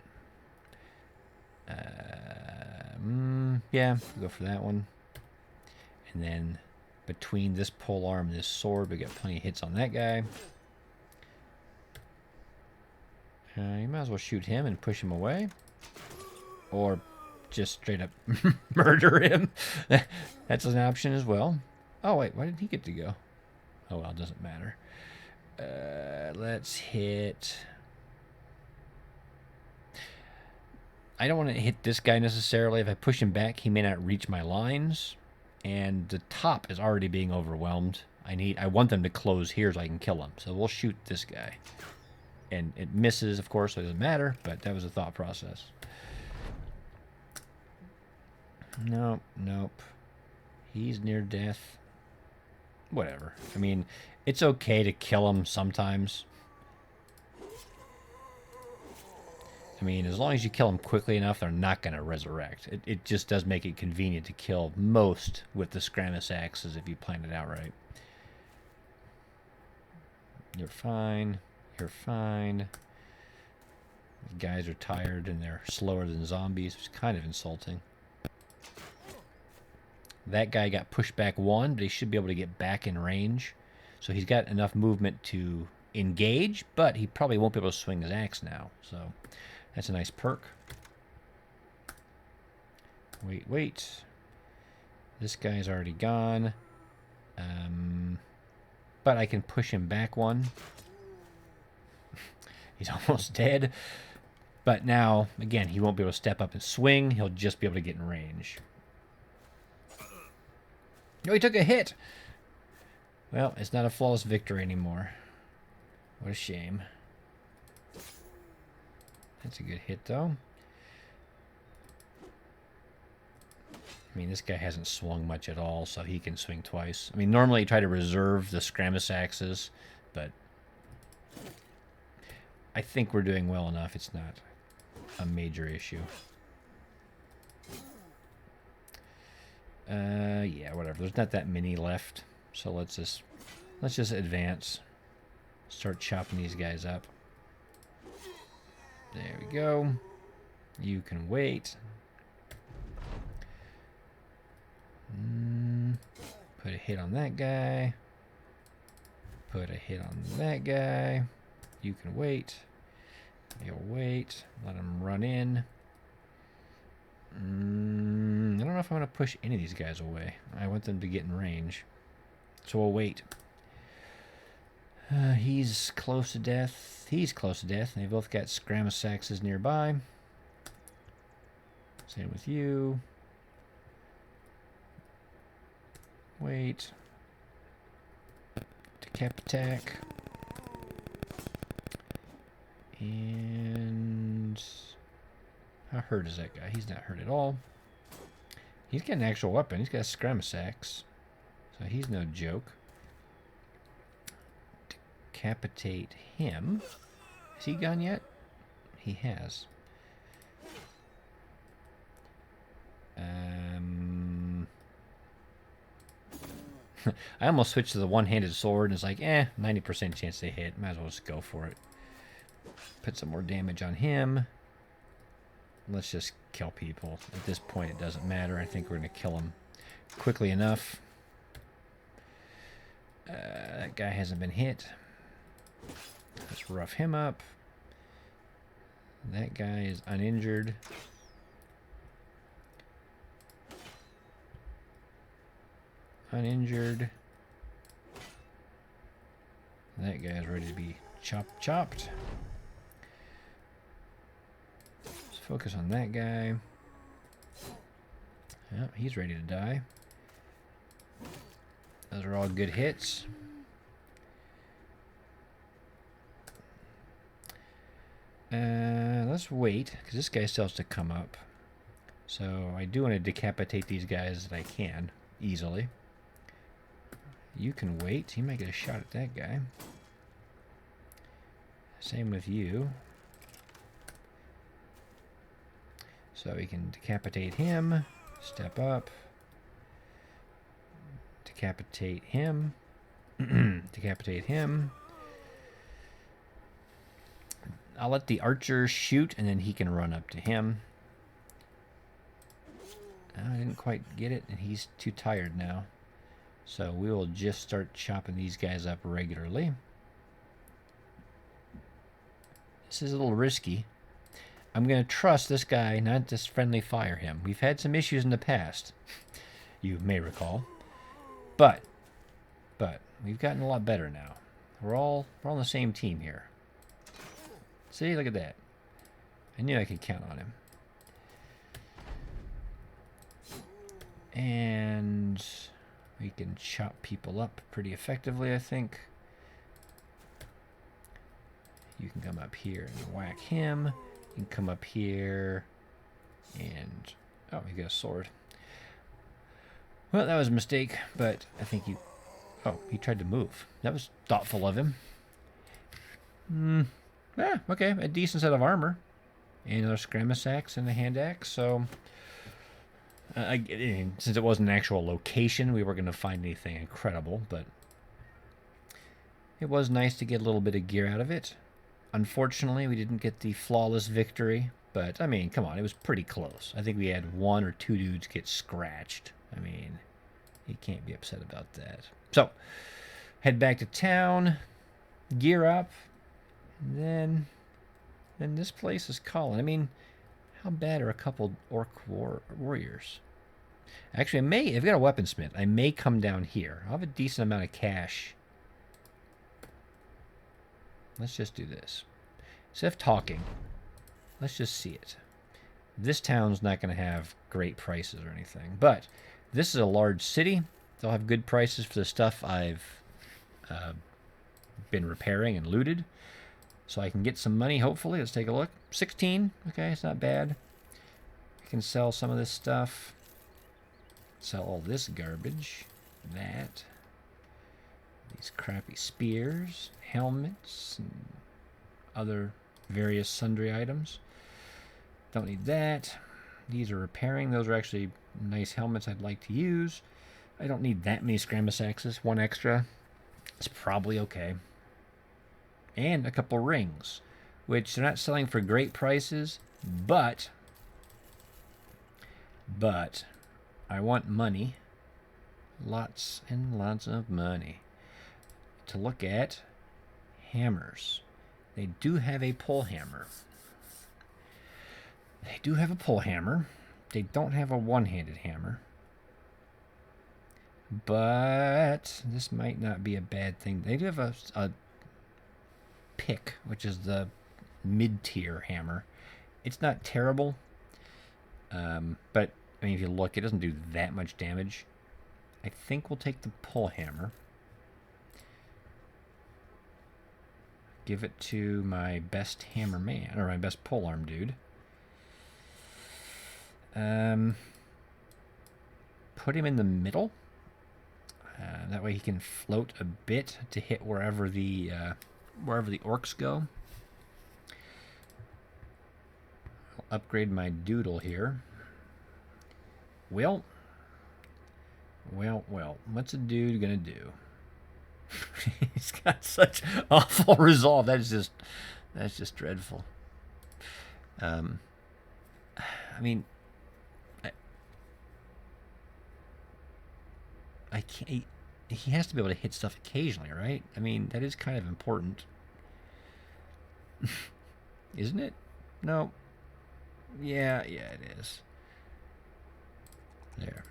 Yeah, we'll go for that one. And then between this polearm and this sword, we got plenty of hits on that guy. You might as well shoot him and push him away. Or just straight up murder him. That's an option as well. Oh, wait, why didn't he get to go? Oh, well, it doesn't matter. Let's hit... I don't want to hit this guy necessarily. If I push him back, he may not reach my lines. And the top is already being overwhelmed. I want them to close here so I can kill him. So we'll shoot this guy. And it misses, of course, so it doesn't matter, but that was the thought process. Nope, nope. He's near death. Whatever. I mean, it's okay to kill him sometimes. I mean, as long as you kill them quickly enough, they're not going to resurrect. It just does make it convenient to kill most with the Scramus axes if you plan it out right. You're fine. You're fine. The guys are tired and they're slower than zombies, which is kind of insulting. That guy got pushed back one, but he should be able to get back in range. So he's got enough movement to engage, but he probably won't be able to swing his axe now. So that's a nice perk. Wait. This guy's already gone. But I can push him back one. He's almost dead. But now, again, he won't be able to step up and swing. He'll just be able to get in range. No, he took a hit. Well, it's not a flawless victory anymore. What a shame. That's a good hit, though. I mean, this guy hasn't swung much at all, so he can swing twice. I mean, normally you try to reserve the Scramus axes, but I think we're doing well enough. It's not a major issue. Yeah, whatever. There's not that many left, so let's just advance. Start chopping these guys up. There we go. You can wait. Put a hit on that guy. Put a hit on that guy. You can wait. You'll wait. Let him run in. I don't know if I want to push any of these guys away. I want them to get in range. So we'll wait. He's close to death. He's close to death. And they both got Scramus axes nearby. Same with you. Wait. Decap attack. And how hurt is that guy? He's not hurt at all. He's got an actual weapon. He's got a Scramus axe. So he's no joke. Decapitate him. Has he gone yet? He has. I almost switched to the one-handed sword and it's like, 90% chance they hit. Might as well just go for it. Put some more damage on him. Let's just kill people. At this point, it doesn't matter. I think we're going to kill him quickly enough. That guy hasn't been hit. Let's rough him up. That guy is uninjured. Uninjured. That guy's ready to be chopped. Let's focus on that guy. Yep, he's ready to die. Those are all good hits. Let's wait, because this guy still has to come up. So I do want to decapitate these guys that I can, easily. You can wait. You might get a shot at that guy. Same with you. So we can decapitate him. Step up. Decapitate him. Decapitate him. I'll let the archer shoot, and then he can run up to him. I didn't quite get it, and he's too tired now. So we will just start chopping these guys up regularly. This is a little risky. I'm going to trust this guy, not just friendly fire him. We've had some issues in the past, you may recall. But we've gotten a lot better now. We're all on the same team here. See, look at that. I knew I could count on him. And we can chop people up pretty effectively, I think. You can come up here and whack him. You can come up here and... oh, he got a sword. Well, that was a mistake, but I think he... Oh, he tried to move. That was thoughtful of him. Yeah, okay, a decent set of armor. And another skirmish axe and a hand axe, so... since it wasn't an actual location, we weren't going to find anything incredible, but... It was nice to get a little bit of gear out of it. Unfortunately, we didn't get the flawless victory, but, I mean, come on, it was pretty close. I think we had 1 or 2 dudes get scratched. I mean, you can't be upset about that. So, head back to town, gear up, and then this place is calling. I mean, how bad are a couple orc warriors? Actually, if I've got a weaponsmith, I may come down here. I'll have a decent amount of cash. Let's just do this. Instead of talking, let's just see it. This town's not going to have great prices or anything, but this is a large city. They'll have good prices for the stuff I've been repairing and looted. So I can get some money, hopefully. Let's take a look. 16. Okay, it's not bad. I can sell some of this stuff. Sell all this garbage. That. These crappy spears. Helmets. And other various sundry items. Don't need that. These are repairing. Those are actually nice helmets I'd like to use. I don't need that many skirmish axes. 1 extra. It's probably okay. And a couple rings, which they're not selling for great prices, but I want money, lots and lots of money, to look at hammers. They do have a pole hammer. They do have a pole hammer. They don't have a one-handed hammer. But this might not be a bad thing. They do have a pick, which is the mid-tier hammer. It's not terrible, but I mean, if you look, it doesn't do that much damage. I think we'll take the pole hammer, give it to my best hammer man, or my best pole arm dude. Put him in the middle. That way he can float a bit to hit wherever the orcs go. I'll upgrade my doodle here. Well, what's a dude gonna do? He's got such awful resolve. That's just dreadful. I mean, I can't. He has to be able to hit stuff occasionally, right? I mean, that is kind of important. Isn't it? No. Yeah, it is. There.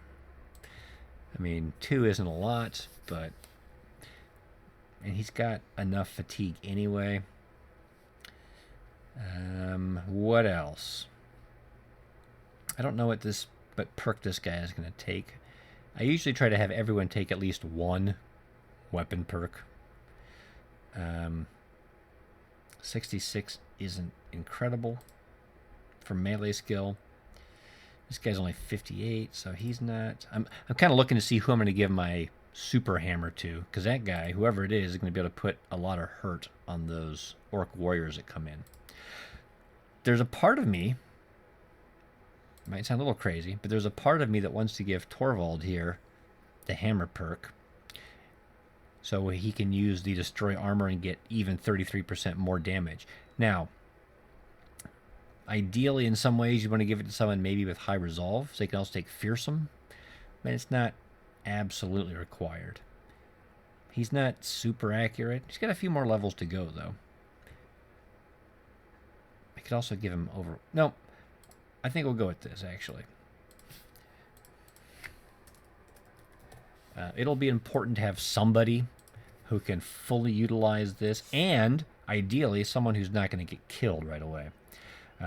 I mean, 2 isn't a lot, but... And he's got enough fatigue anyway. What else? I don't know what perk this guy is going to take. I usually try to have everyone take at least 1 weapon perk. 66 isn't incredible for melee skill. This guy's only 58, so he's not... I'm kind of looking to see who I'm going to give my super hammer to, because that guy, whoever it is going to be able to put a lot of hurt on those orc warriors that come in. There's a part of me... Might sound a little crazy, but there's a part of me that wants to give Torvald here the hammer perk, so he can use the destroy armor and get even 33% more damage. Now, ideally, in some ways, you want to give it to someone maybe with high resolve, so they can also take fearsome, but it's not absolutely required. He's not super accurate. He's got a few more levels to go, though. I could also give him over... No. I think we'll go with this, actually. It'll be important to have somebody who can fully utilize this, and ideally someone who's not going to get killed right away.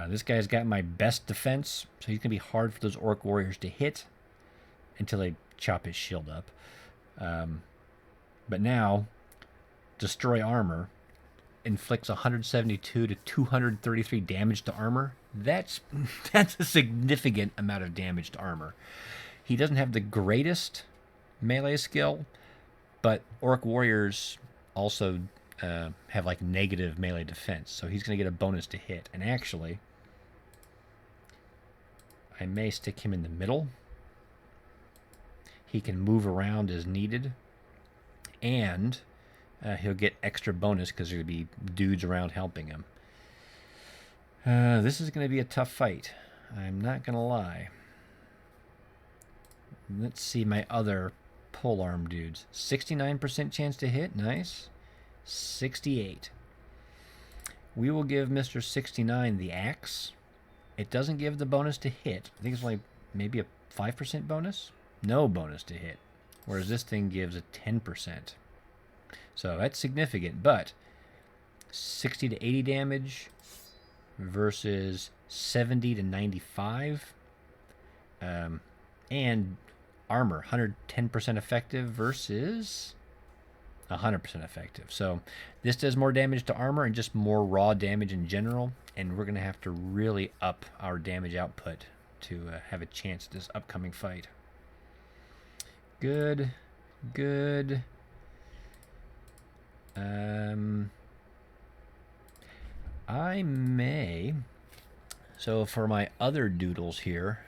This guy's got my best defense, so he's going to be hard for those orc warriors to hit until they chop his shield up. But now, destroy armor inflicts 172 to 233 damage to armor. That's a significant amount of damage to armor. he doesn't have the greatest melee skill, but Orc Warriors also have like negative melee defense, so he's going to get a bonus to hit. And actually, I may stick him in the middle. He can move around as needed, and he'll get extra bonus because there'll be dudes around helping him. This is going to be a tough fight. I'm not going to lie. Let's see my other polearm dudes. 69% chance to hit. Nice. 68. We will give Mr. 69 the axe. It doesn't give the bonus to hit. I think it's only maybe a 5% bonus. No bonus to hit. Whereas this thing gives a 10%. So that's significant. But 60 to 80 damage versus 70 to 95. And armor, 110% effective versus 100% effective. So this does more damage to armor and just more raw damage in general. And we're going to have to really up our damage output to have a chance at this upcoming fight. Good. Good. I may... So for my other doodles here,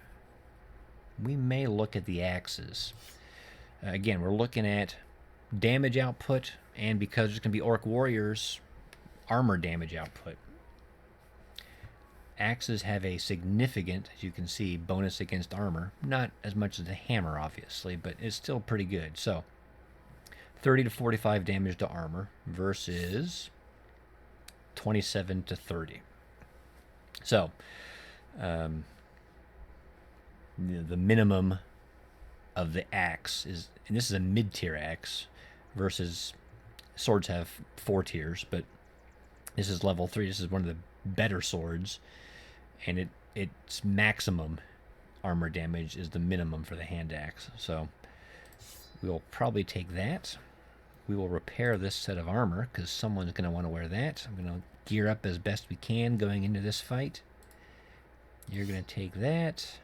we may look at the axes. Again, we're looking at damage output, and because there's going to be Orc Warriors, armor damage output. Axes have a significant, as you can see, bonus against armor. Not as much as the hammer, obviously, but it's still pretty good. So, 30 to 45 damage to armor versus 27 to 30. So, the minimum of the axe is, and this is a mid-tier axe, versus swords have 4 tiers, but this is level 3. This is one of the better swords, and its maximum armor damage is the minimum for the hand axe. So we'll probably take that. We will repair this set of armor because someone's going to want to wear that. I'm going to gear up as best we can going into this fight. You're going to take that.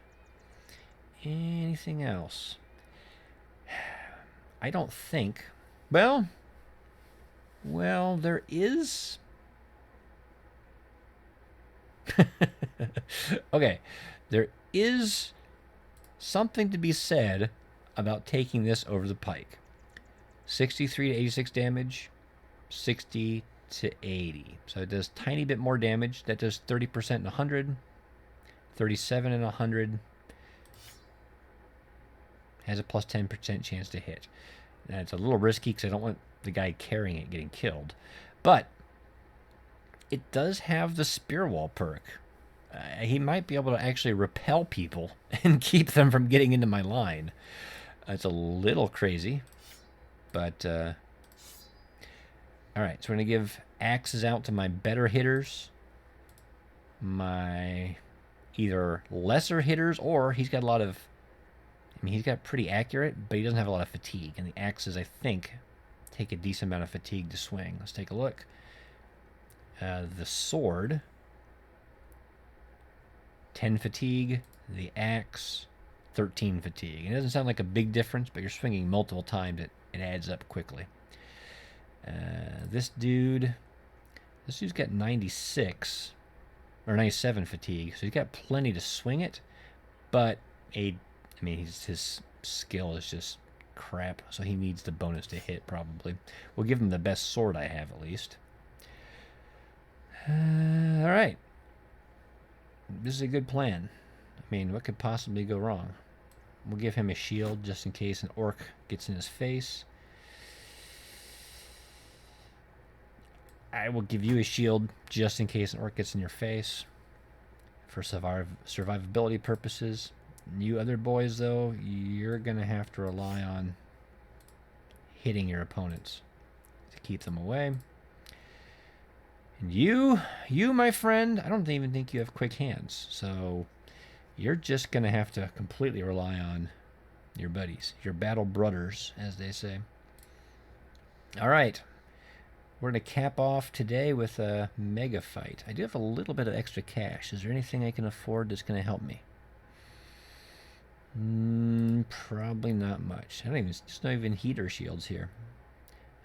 Anything else? I don't think. Well, there is. Okay, there is something to be said about taking this over the pike. 63 to 86 damage, 60 to 80. So it does tiny bit more damage. That does 30% in 100, 37 in 100. Has a plus 10% chance to hit. Now, it's a little risky because I don't want the guy carrying it getting killed. But it does have the spear wall perk. He might be able to actually repel people and keep them from getting into my line. It's a little crazy. But, alright, so we're going to give axes out to my better hitters. My either lesser hitters, or he's got a lot of... I mean, he's got pretty accurate, but he doesn't have a lot of fatigue. And the axes, I think, take a decent amount of fatigue to swing. Let's take a look. The sword, 10 fatigue. The axe, 13 fatigue. It doesn't sound like a big difference, but you're swinging multiple times. It adds up quickly. This dude's got 96 or 97 fatigue, so he's got plenty to swing it. But his skill is just crap, so he needs the bonus to hit probably. We'll give him the best sword I have at least. All right. This is a good plan. I mean, what could possibly go wrong? We'll give him a shield just in case an orc gets in his face. I will give you a shield just in case an orc gets in your face for survivability purposes. You other boys, though, you're going to have to rely on hitting your opponents to keep them away. And you, my friend, I don't even think you have quick hands. So you're just going to have to completely rely on your buddies, your battle brothers, as they say. All right. We're going to cap off today with a mega fight. I do have a little bit of extra cash. Is there anything I can afford that's going to help me? Probably not much. I don't even, just not even heater shields here.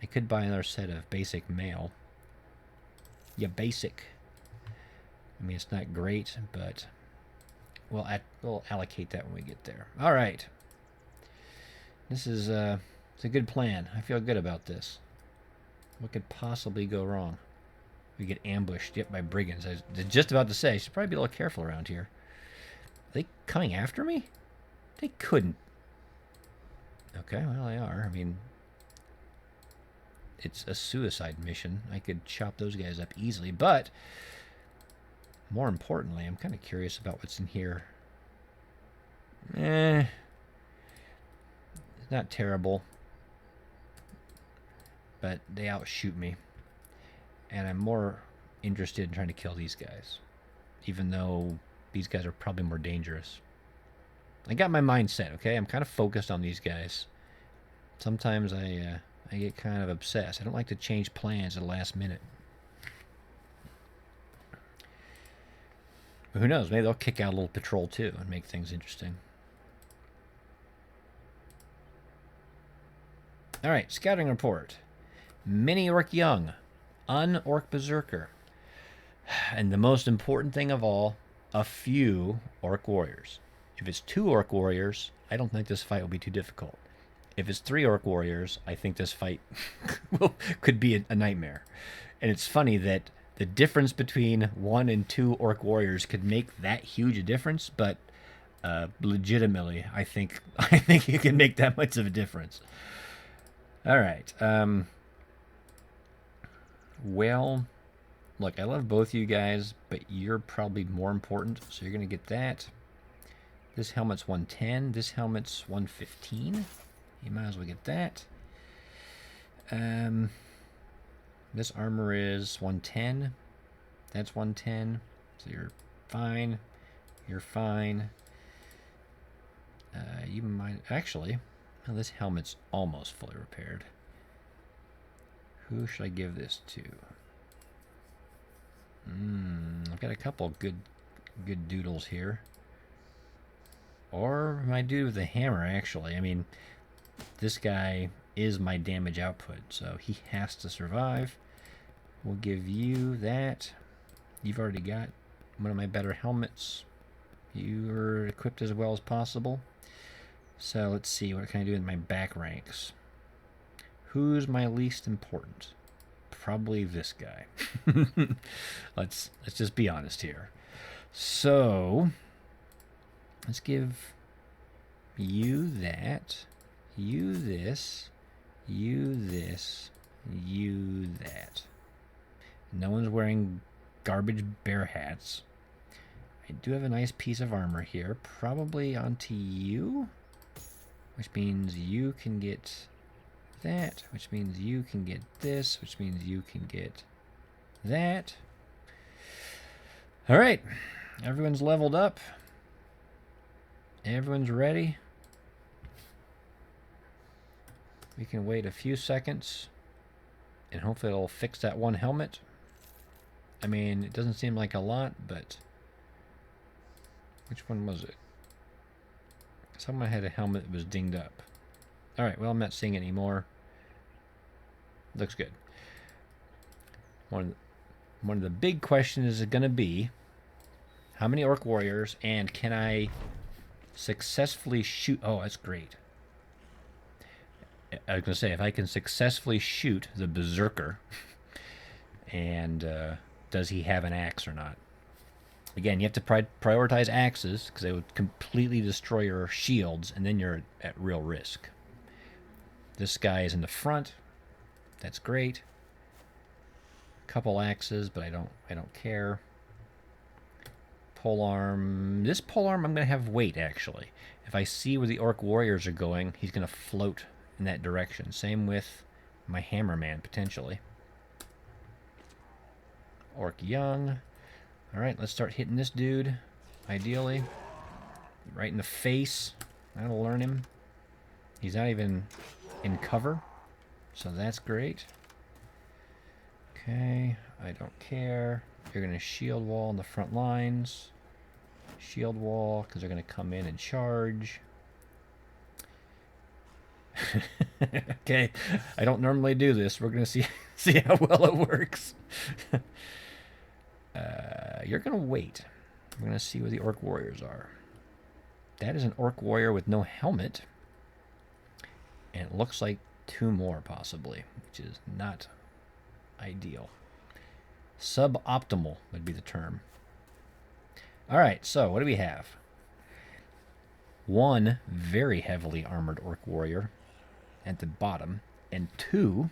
I could buy another set of basic mail. Yeah, basic. I mean, it's not great, but we'll allocate that when we get there. All right. This is it's a good plan. I feel good about this. What could possibly go wrong? We get ambushed yet by brigands. I was just about to say, I should probably be a little careful around here. Are they coming after me? They couldn't. Okay, well, they are. I mean, it's a suicide mission. I could chop those guys up easily, but more importantly, I'm kind of curious about what's in here. It's not terrible, but they outshoot me. And I'm more interested in trying to kill these guys, even though these guys are probably more dangerous. I got my mindset, okay? I'm kind of focused on these guys. Sometimes I get kind of obsessed. I don't like to change plans at the last minute. But who knows? Maybe they'll kick out a little patrol too and make things interesting. All right, scouting report. Mini Orc Young, Un-Orc Berserker. And the most important thing of all, a few Orc Warriors. If it's 2 Orc Warriors, I don't think this fight will be too difficult. If it's 3 Orc Warriors, I think this fight could be a nightmare. And it's funny that the difference between 1 and 2 Orc Warriors could make that huge a difference, but legitimately, I think you can make that much of a difference. All right. Well, look, I love both you guys, but you're probably more important, so you're going to get that. This helmet's 110. This helmet's 115. You might as well get that. This armor is 110. That's 110. So you're fine. You're fine. You might... Actually, well, this helmet's almost fully repaired. Who should I give this to? I've got a couple good doodles here. Or my dude with the hammer, actually. I mean, this guy is my damage output, so he has to survive. We'll give you that. You've already got one of my better helmets. You're equipped as well as possible. So let's see, what can I do in my back ranks? Who's my least important? Probably this guy. Let's just be honest here. So let's give you that, you this, you this, you that. No one's wearing garbage bear hats. I do have a nice piece of armor here, probably onto you, which means you can get that, which means you can get this, which means you can get that. All right, everyone's leveled up. Everyone's ready. We can wait a few seconds, and hopefully it'll fix that one helmet. I mean, it doesn't seem like a lot, but which one was it? Someone had a helmet that was dinged up. All right, well, I'm not seeing it anymore. Looks good. One of the big questions is going to be, how many Orc Warriors, and can I successfully shoot? Oh, that's great. I was going to say, if I can successfully shoot the Berserker, and does he have an axe or not? Again, you have to prioritize axes, because they would completely destroy your shields, and then you're at real risk. This guy is in the front. That's great. Couple axes, but I don't care. Polearm. This polearm I'm going to have weight, actually. If I see where the Orc Warriors are going, he's going to float in that direction. Same with my Hammerman, potentially. Orc Young. Alright, let's start hitting this dude, ideally. Right in the face. That'll learn him. He's not even in cover, so that's great. Okay, I don't care. You're going to shield wall in the front lines. Shield wall, because they're going to come in and charge. Okay, I don't normally do this. We're gonna see how well it works. You're gonna wait. We're gonna see where the orc warriors are. That is an orc warrior with no helmet, and it looks like 2 more possibly, which is not ideal. Suboptimal would be the term. All right, so what do we have? 1 very heavily armored orc warrior at the bottom, and 2,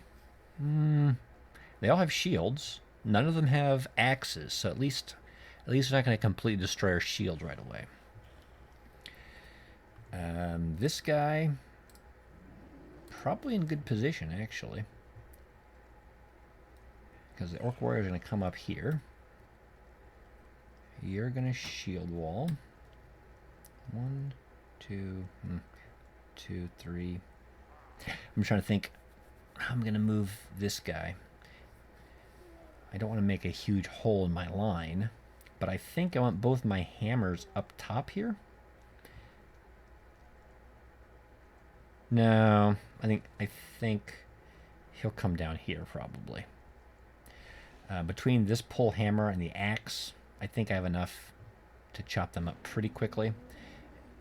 they all have shields. None of them have axes, so at least they're not going to completely destroy our shield right away. This guy, probably in good position, actually. Because the orc warrior is going to come up here. You're going to shield wall. 1, 2, 2, 3. I'm trying to think how I'm going to move this guy. I don't want to make a huge hole in my line, but I think I want both my hammers up top here. No, I think he'll come down here probably. Between this pole hammer and the axe, I think I have enough to chop them up pretty quickly.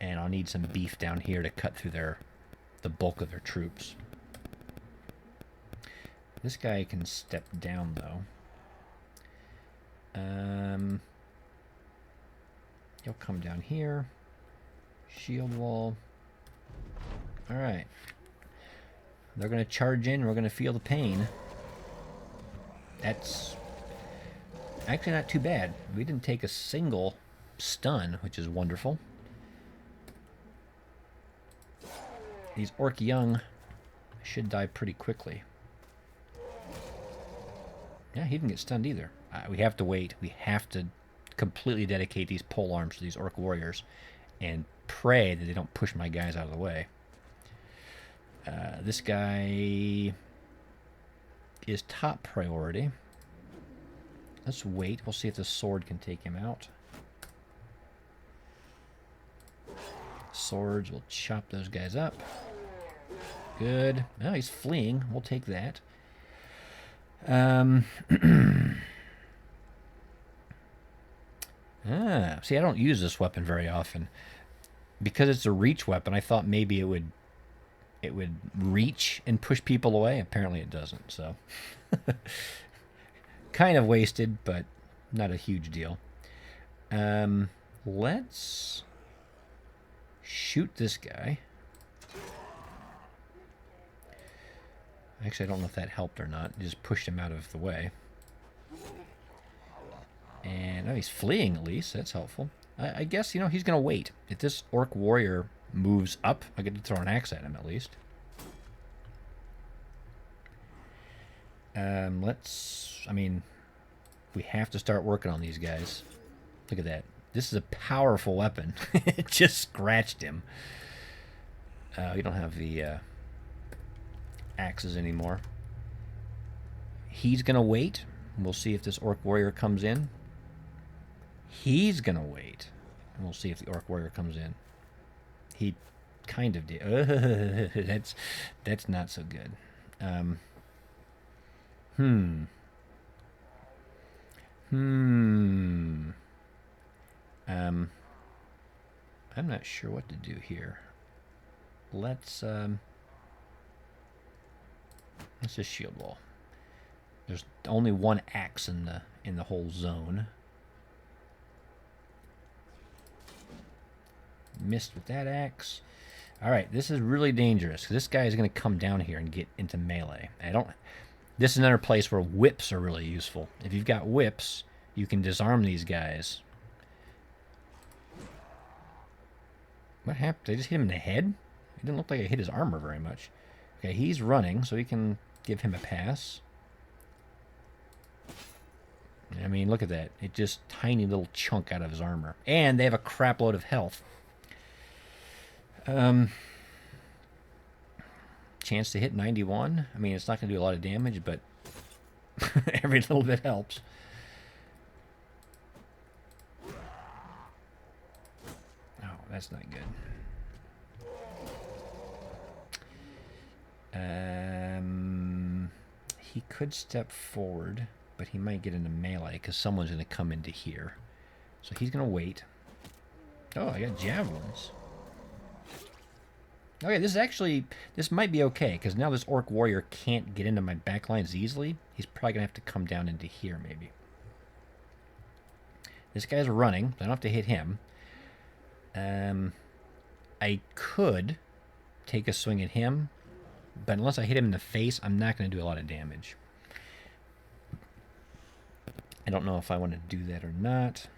And I'll need some beef down here to cut through the bulk of their troops. This guy can step down though. He'll come down here. Shield wall. Alright. They're going to charge in. We're going to feel the pain. That's actually not too bad. We didn't take a single stun, which is wonderful. These orc young should die pretty quickly. Yeah, he didn't get stunned either. We have to wait. We have to completely dedicate these pole arms to these orc warriors and pray that they don't push my guys out of the way. This guy is top priority. Let's wait. We'll see if the sword can take him out. Swords will chop those guys up. Good. Oh, he's fleeing. We'll take that. See, I don't use this weapon very often. Because it's a reach weapon, I thought maybe it would reach and push people away. Apparently it doesn't, so. Kind of wasted, but not a huge deal. Let's shoot this guy. Actually, I don't know if that helped or not. It just pushed him out of the way. And, oh, he's fleeing at least. That's helpful. I guess, you know, he's going to wait. If this orc warrior moves up, I get to throw an axe at him at least. I mean, we have to start working on these guys. Look at that. This is a powerful weapon. It just scratched him. We don't have the axes anymore. He's going to wait. We'll see if this orc warrior comes in. He's going to wait. And we'll see if the orc warrior comes in. He kind of did. That's not so good. I'm not sure what to do here. Let's just shield wall. There's only one axe in the whole zone. Missed with that axe. All right, this is really dangerous. This guy is going to come down here and get into melee. This is another place where whips are really useful. If you've got whips, you can disarm these guys. What happened? Did I just hit him in the head? It didn't look like I hit his armor very much. Okay, he's running, so we can give him a pass. I mean, look at that. It just tiny little chunk out of his armor. And they have a crap load of health. Chance to hit 91. I mean, it's not going to do a lot of damage, but every little bit helps. Oh, that's not good. He could step forward, but he might get into melee because someone's going to come into here. So he's going to wait. Oh, I got javelins. Okay, this might be okay, because now this orc warrior can't get into my backlines easily. He's probably going to have to come down into here, maybe. This guy's running, so I don't have to hit him. I could take a swing at him, but unless I hit him in the face, I'm not going to do a lot of damage. I don't know if I want to do that or not.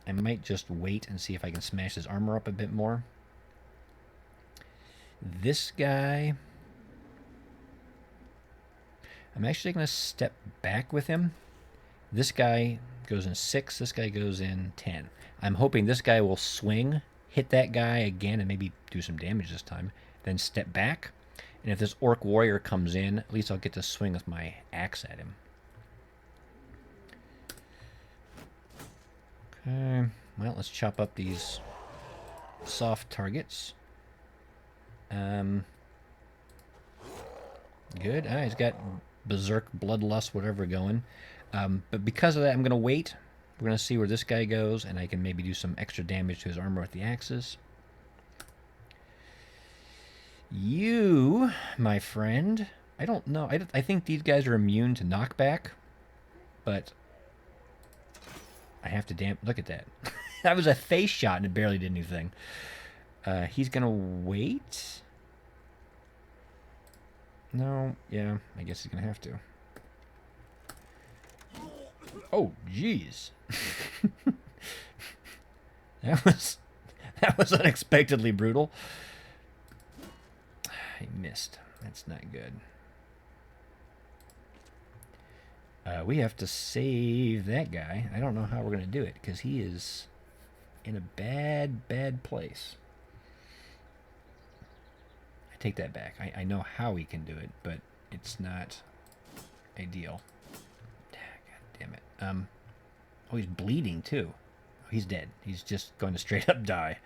I might just wait and see if I can smash his armor up a bit more. This guy, I'm actually going to step back with him. This guy goes in 6. This guy goes in 10. I'm hoping this guy will swing, hit that guy again, and maybe do some damage this time. Then step back. And if this orc warrior comes in, at least I'll get to swing with my axe at him. Okay, well, let's chop up these soft targets. Good. He's got berserk, bloodlust, whatever going. But because of that, I'm going to wait. We're going to see where this guy goes, and I can maybe do some extra damage to his armor with the axes. You, my friend, I don't know. I think these guys are immune to knockback, but I have to look at that. That was a face shot, and it barely did anything. He's going to wait. No, yeah, I guess he's going to have to. Oh, jeez. That was unexpectedly brutal. I missed. That's not good. We have to save that guy. I don't know how we're going to do it, because he is in a bad, bad place. I take that back. I know how we can do it, but it's not ideal. God damn it. Oh, he's bleeding, too. Oh, he's dead. He's just going to straight up die.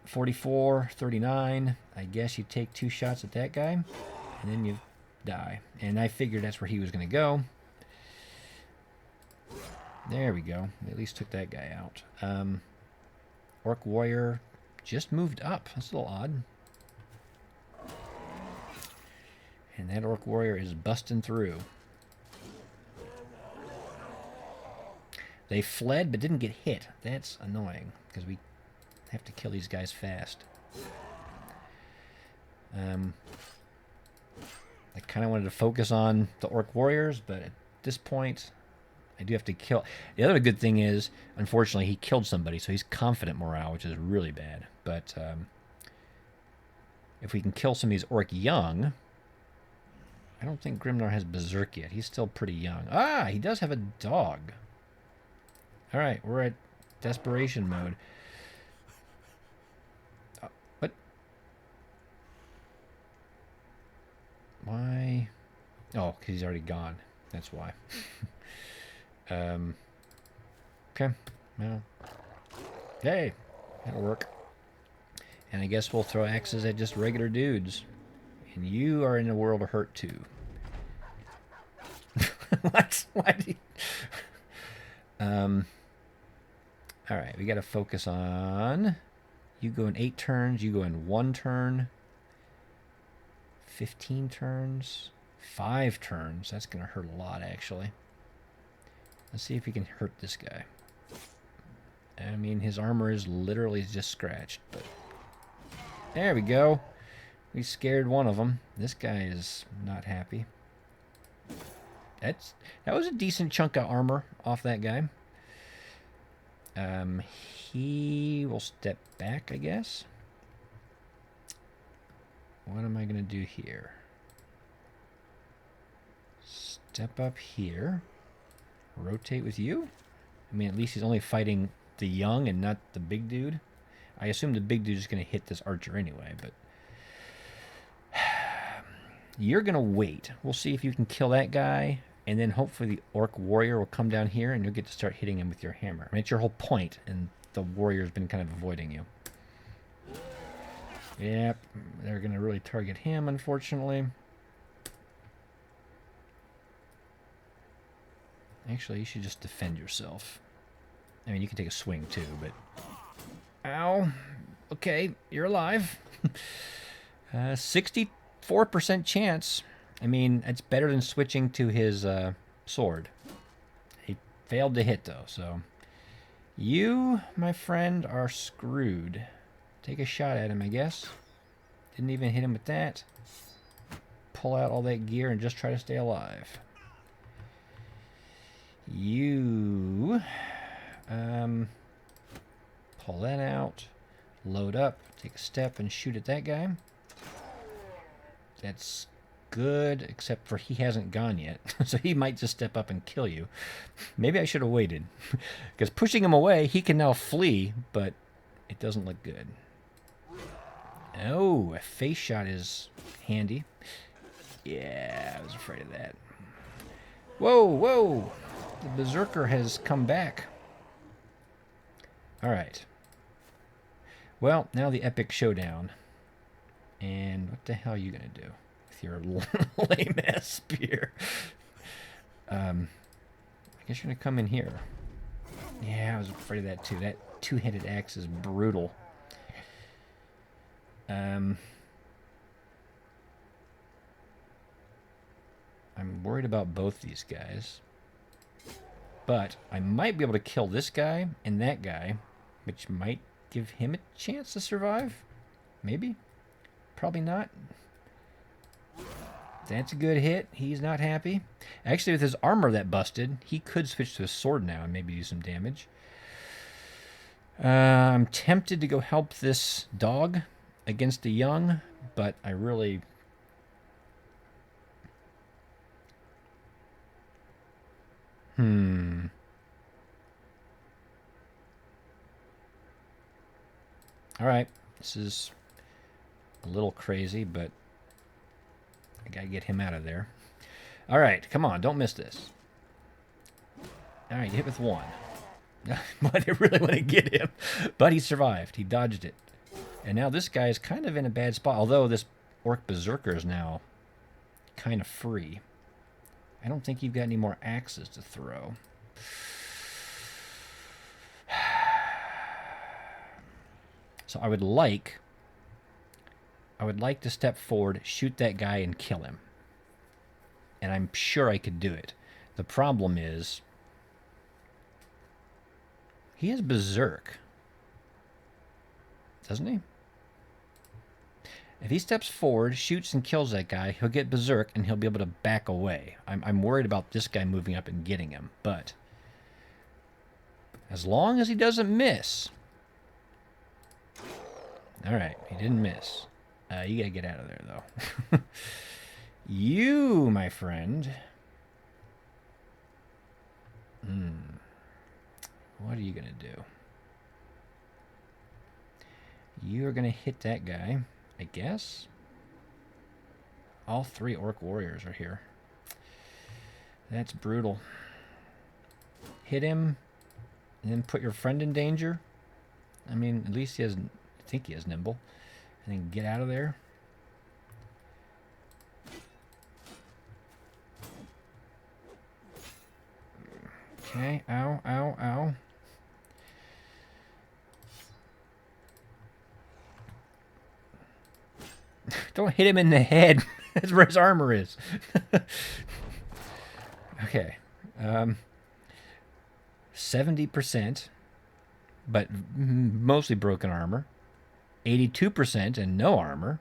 44, 39. I guess you take 2 shots at that guy, and then you die. And I figured that's where he was going to go. There we go. At least took that guy out. Orc warrior just moved up. That's a little odd. And that orc warrior is busting through. They fled but didn't get hit. That's annoying, because we have to kill these guys fast. I kind of wanted to focus on the orc warriors, but at this point, I do have to kill. The other good thing is, unfortunately, he killed somebody, so he's confident morale, which is really bad. But if we can kill some of these orc young, I don't think Grimnar has berserk yet. He's still pretty young. Ah, he does have a dog. All right, we're at desperation mode. What? Why? Oh, because he's already gone. That's why. Okay. Well. Hey, that'll work. And I guess we'll throw axes at just regular dudes. And you are in a world of hurt too. What? Why do you... Alright, we gotta focus on... You go in 8 turns, you go in 1 turn. 15 turns. 5 turns. That's gonna hurt a lot, actually. Let's see if we can hurt this guy. I mean, his armor is literally just scratched, but... There we go. We scared one of them. This guy is not happy. That was a decent chunk of armor off that guy. He will step back, I guess. What am I going to do here? Step up here. Rotate with you? I mean, at least he's only fighting the young and not the big dude. I assume the big dude is going to hit this archer anyway, but... You're going to wait. We'll see if you can kill that guy, and then hopefully the orc warrior will come down here, and you'll get to start hitting him with your hammer. I mean, it's your whole point, and the warrior's been kind of avoiding you. Yep, they're going to really target him, unfortunately. Actually, you should just defend yourself. I mean, you can take a swing too, but... Ow. Okay, you're alive. 64% chance. I mean, it's better than switching to his sword. He failed to hit, though, so... You, my friend, are screwed. Take a shot at him, I guess. Didn't even hit him with that. Pull out all that gear and just try to stay alive. You... pull that out. Load up. Take a step and shoot at that guy. That's good, except for he hasn't gone yet. So he might just step up and kill you. Maybe I should have waited. Because pushing him away, he can now flee, but it doesn't look good. Oh, a face shot is handy. Yeah, I was afraid of that. Whoa, whoa! The Berserker has come back. Alright. Well, now the epic showdown. And what the hell are you going to do with your lame-ass spear? I guess you're going to come in here. Yeah, I was afraid of that too. That two-handed axe is brutal. I'm worried about both these guys. But I might be able to kill this guy and that guy, which might give him a chance to survive. Maybe. Probably not. That's a good hit. He's not happy. Actually, with his armor that busted, he could switch to his sword now and maybe do some damage. I'm tempted to go help this dog against the young, but I really... Alright, this is a little crazy, but I gotta get him out of there. Alright, come on, don't miss this. Alright, hit with one. But I really want to get him. But he survived. He dodged it. And now this guy is kind of in a bad spot, although this Orc Berserker is now kind of free. I don't think you've got any more axes to throw. So I would like to step forward, shoot that guy, and kill him. And I'm sure I could do it. The problem is, he has Berserk. Doesn't he? If he steps forward, shoots, and kills that guy, he'll get Berserk, and he'll be able to back away. I'm worried about this guy moving up and getting him, but as long as he doesn't miss... Alright, he didn't miss. You gotta get out of there, though. You, my friend... What are you gonna do? You're gonna hit that guy, I guess. All three Orc warriors are here. That's brutal. Hit him, and then put your friend in danger. I mean, at least he has... I think he has nimble. And then get out of there. Okay, ow, ow, ow. Don't hit him in the head. That's where his armor is. Okay. 70%, but mostly broken armor. 82% and no armor.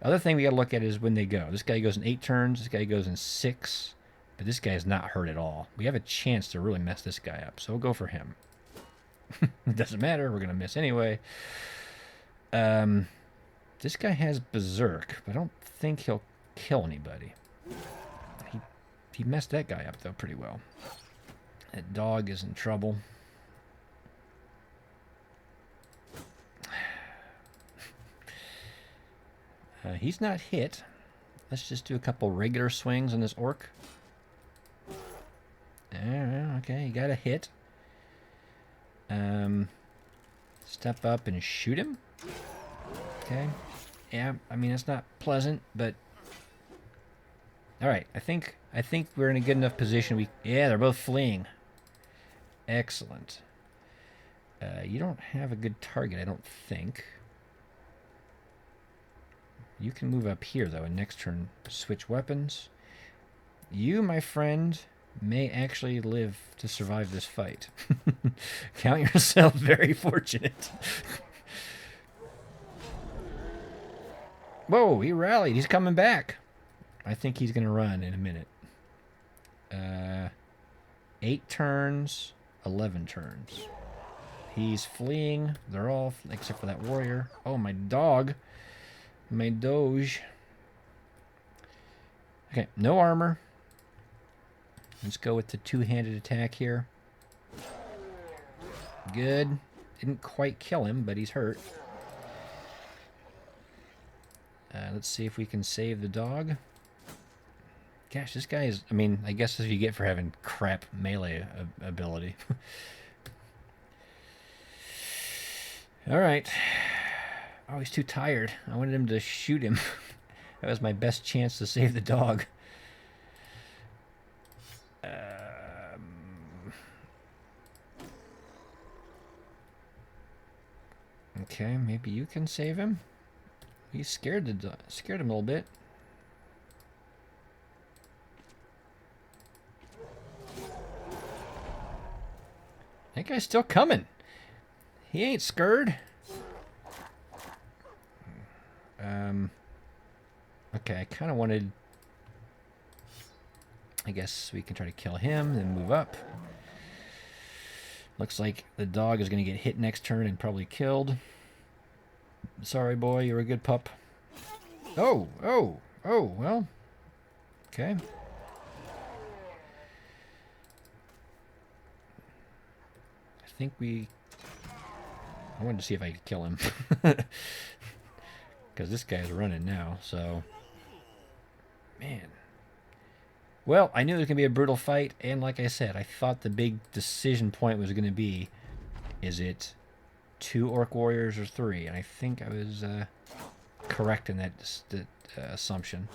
Other thing we got to look at is when they go. This guy goes in 8 turns. This guy goes in 6. But this guy is not hurt at all. We have a chance to really mess this guy up, so we'll go for him. It doesn't matter. We're going to miss anyway. This guy has Berserk, but I don't think he'll kill anybody. He messed that guy up, though, pretty well. That dog is in trouble. He's not hit. Let's just do a couple regular swings on this orc. Okay, he got a hit. Step up and shoot him. Okay. Yeah, I mean, it's not pleasant, but... Alright, I think we're in a good enough position. Yeah, they're both fleeing. Excellent. You don't have a good target, I don't think. You can move up here, though, and next turn switch weapons. You, my friend, may actually live to survive this fight. Count yourself very fortunate. Whoa, he rallied. He's coming back. I think he's going to run in a minute. 8 turns, 11 turns. He's fleeing. They're all, except for that warrior. Oh, my dog. My doge. Okay, no armor. Let's go with the two-handed attack here. Good. Didn't quite kill him, but he's hurt. Let's see if we can save the dog. Gosh, this guy is... I mean, I guess that's what you get for having crap melee ability. Alright. Oh, he's too tired. I wanted him to shoot him. That was my best chance to save the dog. Okay, maybe you can save him. He's scared him a little bit. That guy's still coming. He ain't scared. Okay, I kind of wanted... I guess we can try to kill him, then move up. Looks like the dog is going to get hit next turn and probably killed. Sorry, boy, you're a good pup. Oh, well. Okay. I think we... I wanted to see if I could kill him. Because this guy's running now, so... Man. Well, I knew it was going to be a brutal fight, and like I said, I thought the big decision point was going to be, is it 2 orc warriors or 3? And I think I was correct in that assumption.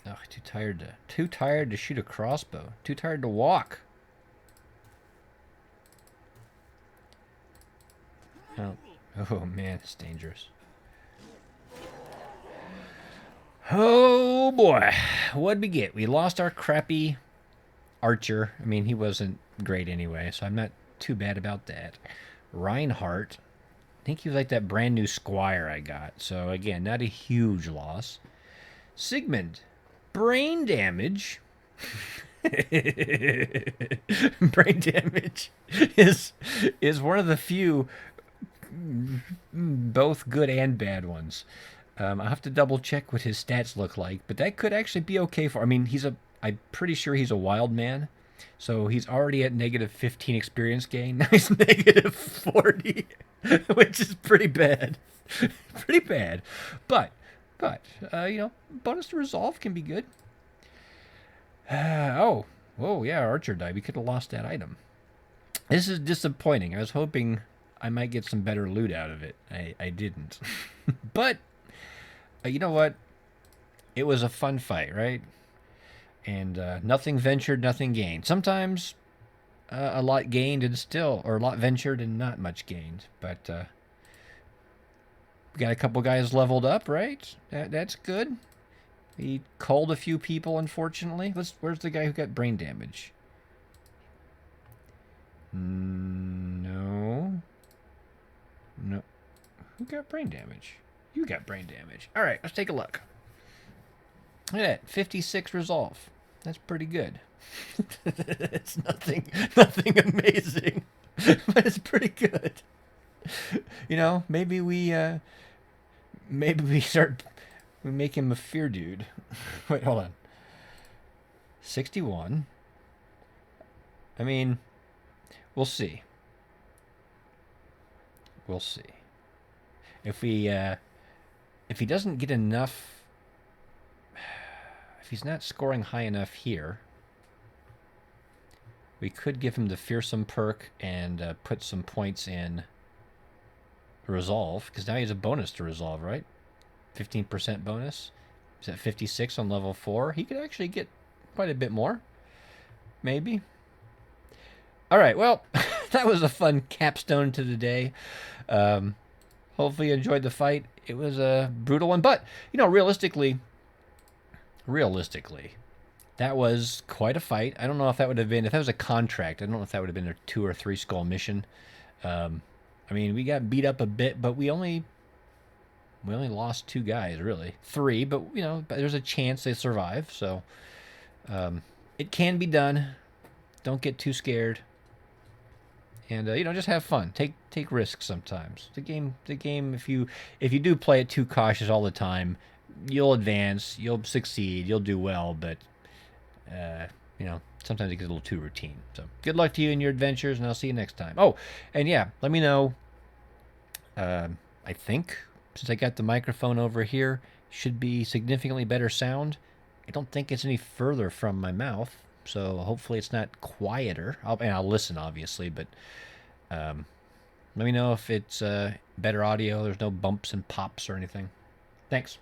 Oh, too tired to shoot a crossbow. Too tired to walk. Oh man, it's dangerous. Oh boy, what'd we get? We lost our crappy archer. I mean, he wasn't great anyway, so I'm not too bad about that. Reinhardt, I think he was like that brand new squire I got. So again, not a huge loss. Sigmund, brain damage. Brain damage is one of the few both good and bad ones. I'll have to double check what his stats look like, but that could actually be okay for... I mean, I'm pretty sure he's a wild man, so he's already at negative 15 experience gain. Now he's negative 40, which is pretty bad. Pretty bad. But, you know, bonus to resolve can be good. Oh, yeah, Archer died. We could have lost that item. This is disappointing. I was hoping I might get some better loot out of it. I didn't. But... you know what? It was a fun fight, right? And nothing ventured, nothing gained. Sometimes a lot gained and still, or a lot ventured and not much gained. But we got a couple guys leveled up, right? That's good. He culled a few people, unfortunately. Where's the guy who got brain damage? No. Who got brain damage? You got brain damage. All right, let's take a look. Look at that, 56 resolve. That's pretty good. It's nothing amazing, but it's pretty good. You know, maybe we make him a fear dude. Wait, hold on. 61. I mean, we'll see. We'll see. If he doesn't get enough, if he's not scoring high enough here, We could give him the fearsome perk and put some points in resolve, because now he has a bonus to resolve, right? 15% bonus. He's at 56 on level 4. He could actually get quite a bit more. Maybe. All right, well, that was a fun capstone to the day. Hopefully you enjoyed the fight. It was a brutal one, but, you know, realistically, that was quite a fight. I don't know if that would have been, if that was a contract, I don't know if that would have been a 2 or 3 skull mission. I mean, we got beat up a bit, but we only lost 2 guys, really. 3, but, you know, there's a chance they survive, so it can be done. Don't get too scared. And you know, just have fun. Take risks sometimes. The game. If you do play it too cautious all the time, you'll advance, you'll succeed, you'll do well. But you know, sometimes it gets a little too routine. So good luck to you in your adventures, and I'll see you next time. Oh, and yeah, let me know. I think since I got the microphone over here, should be significantly better sound. I don't think it's any further from my mouth. So hopefully it's not quieter. I'll listen, obviously, but let me know if it's better audio. There's no bumps and pops or anything. Thanks.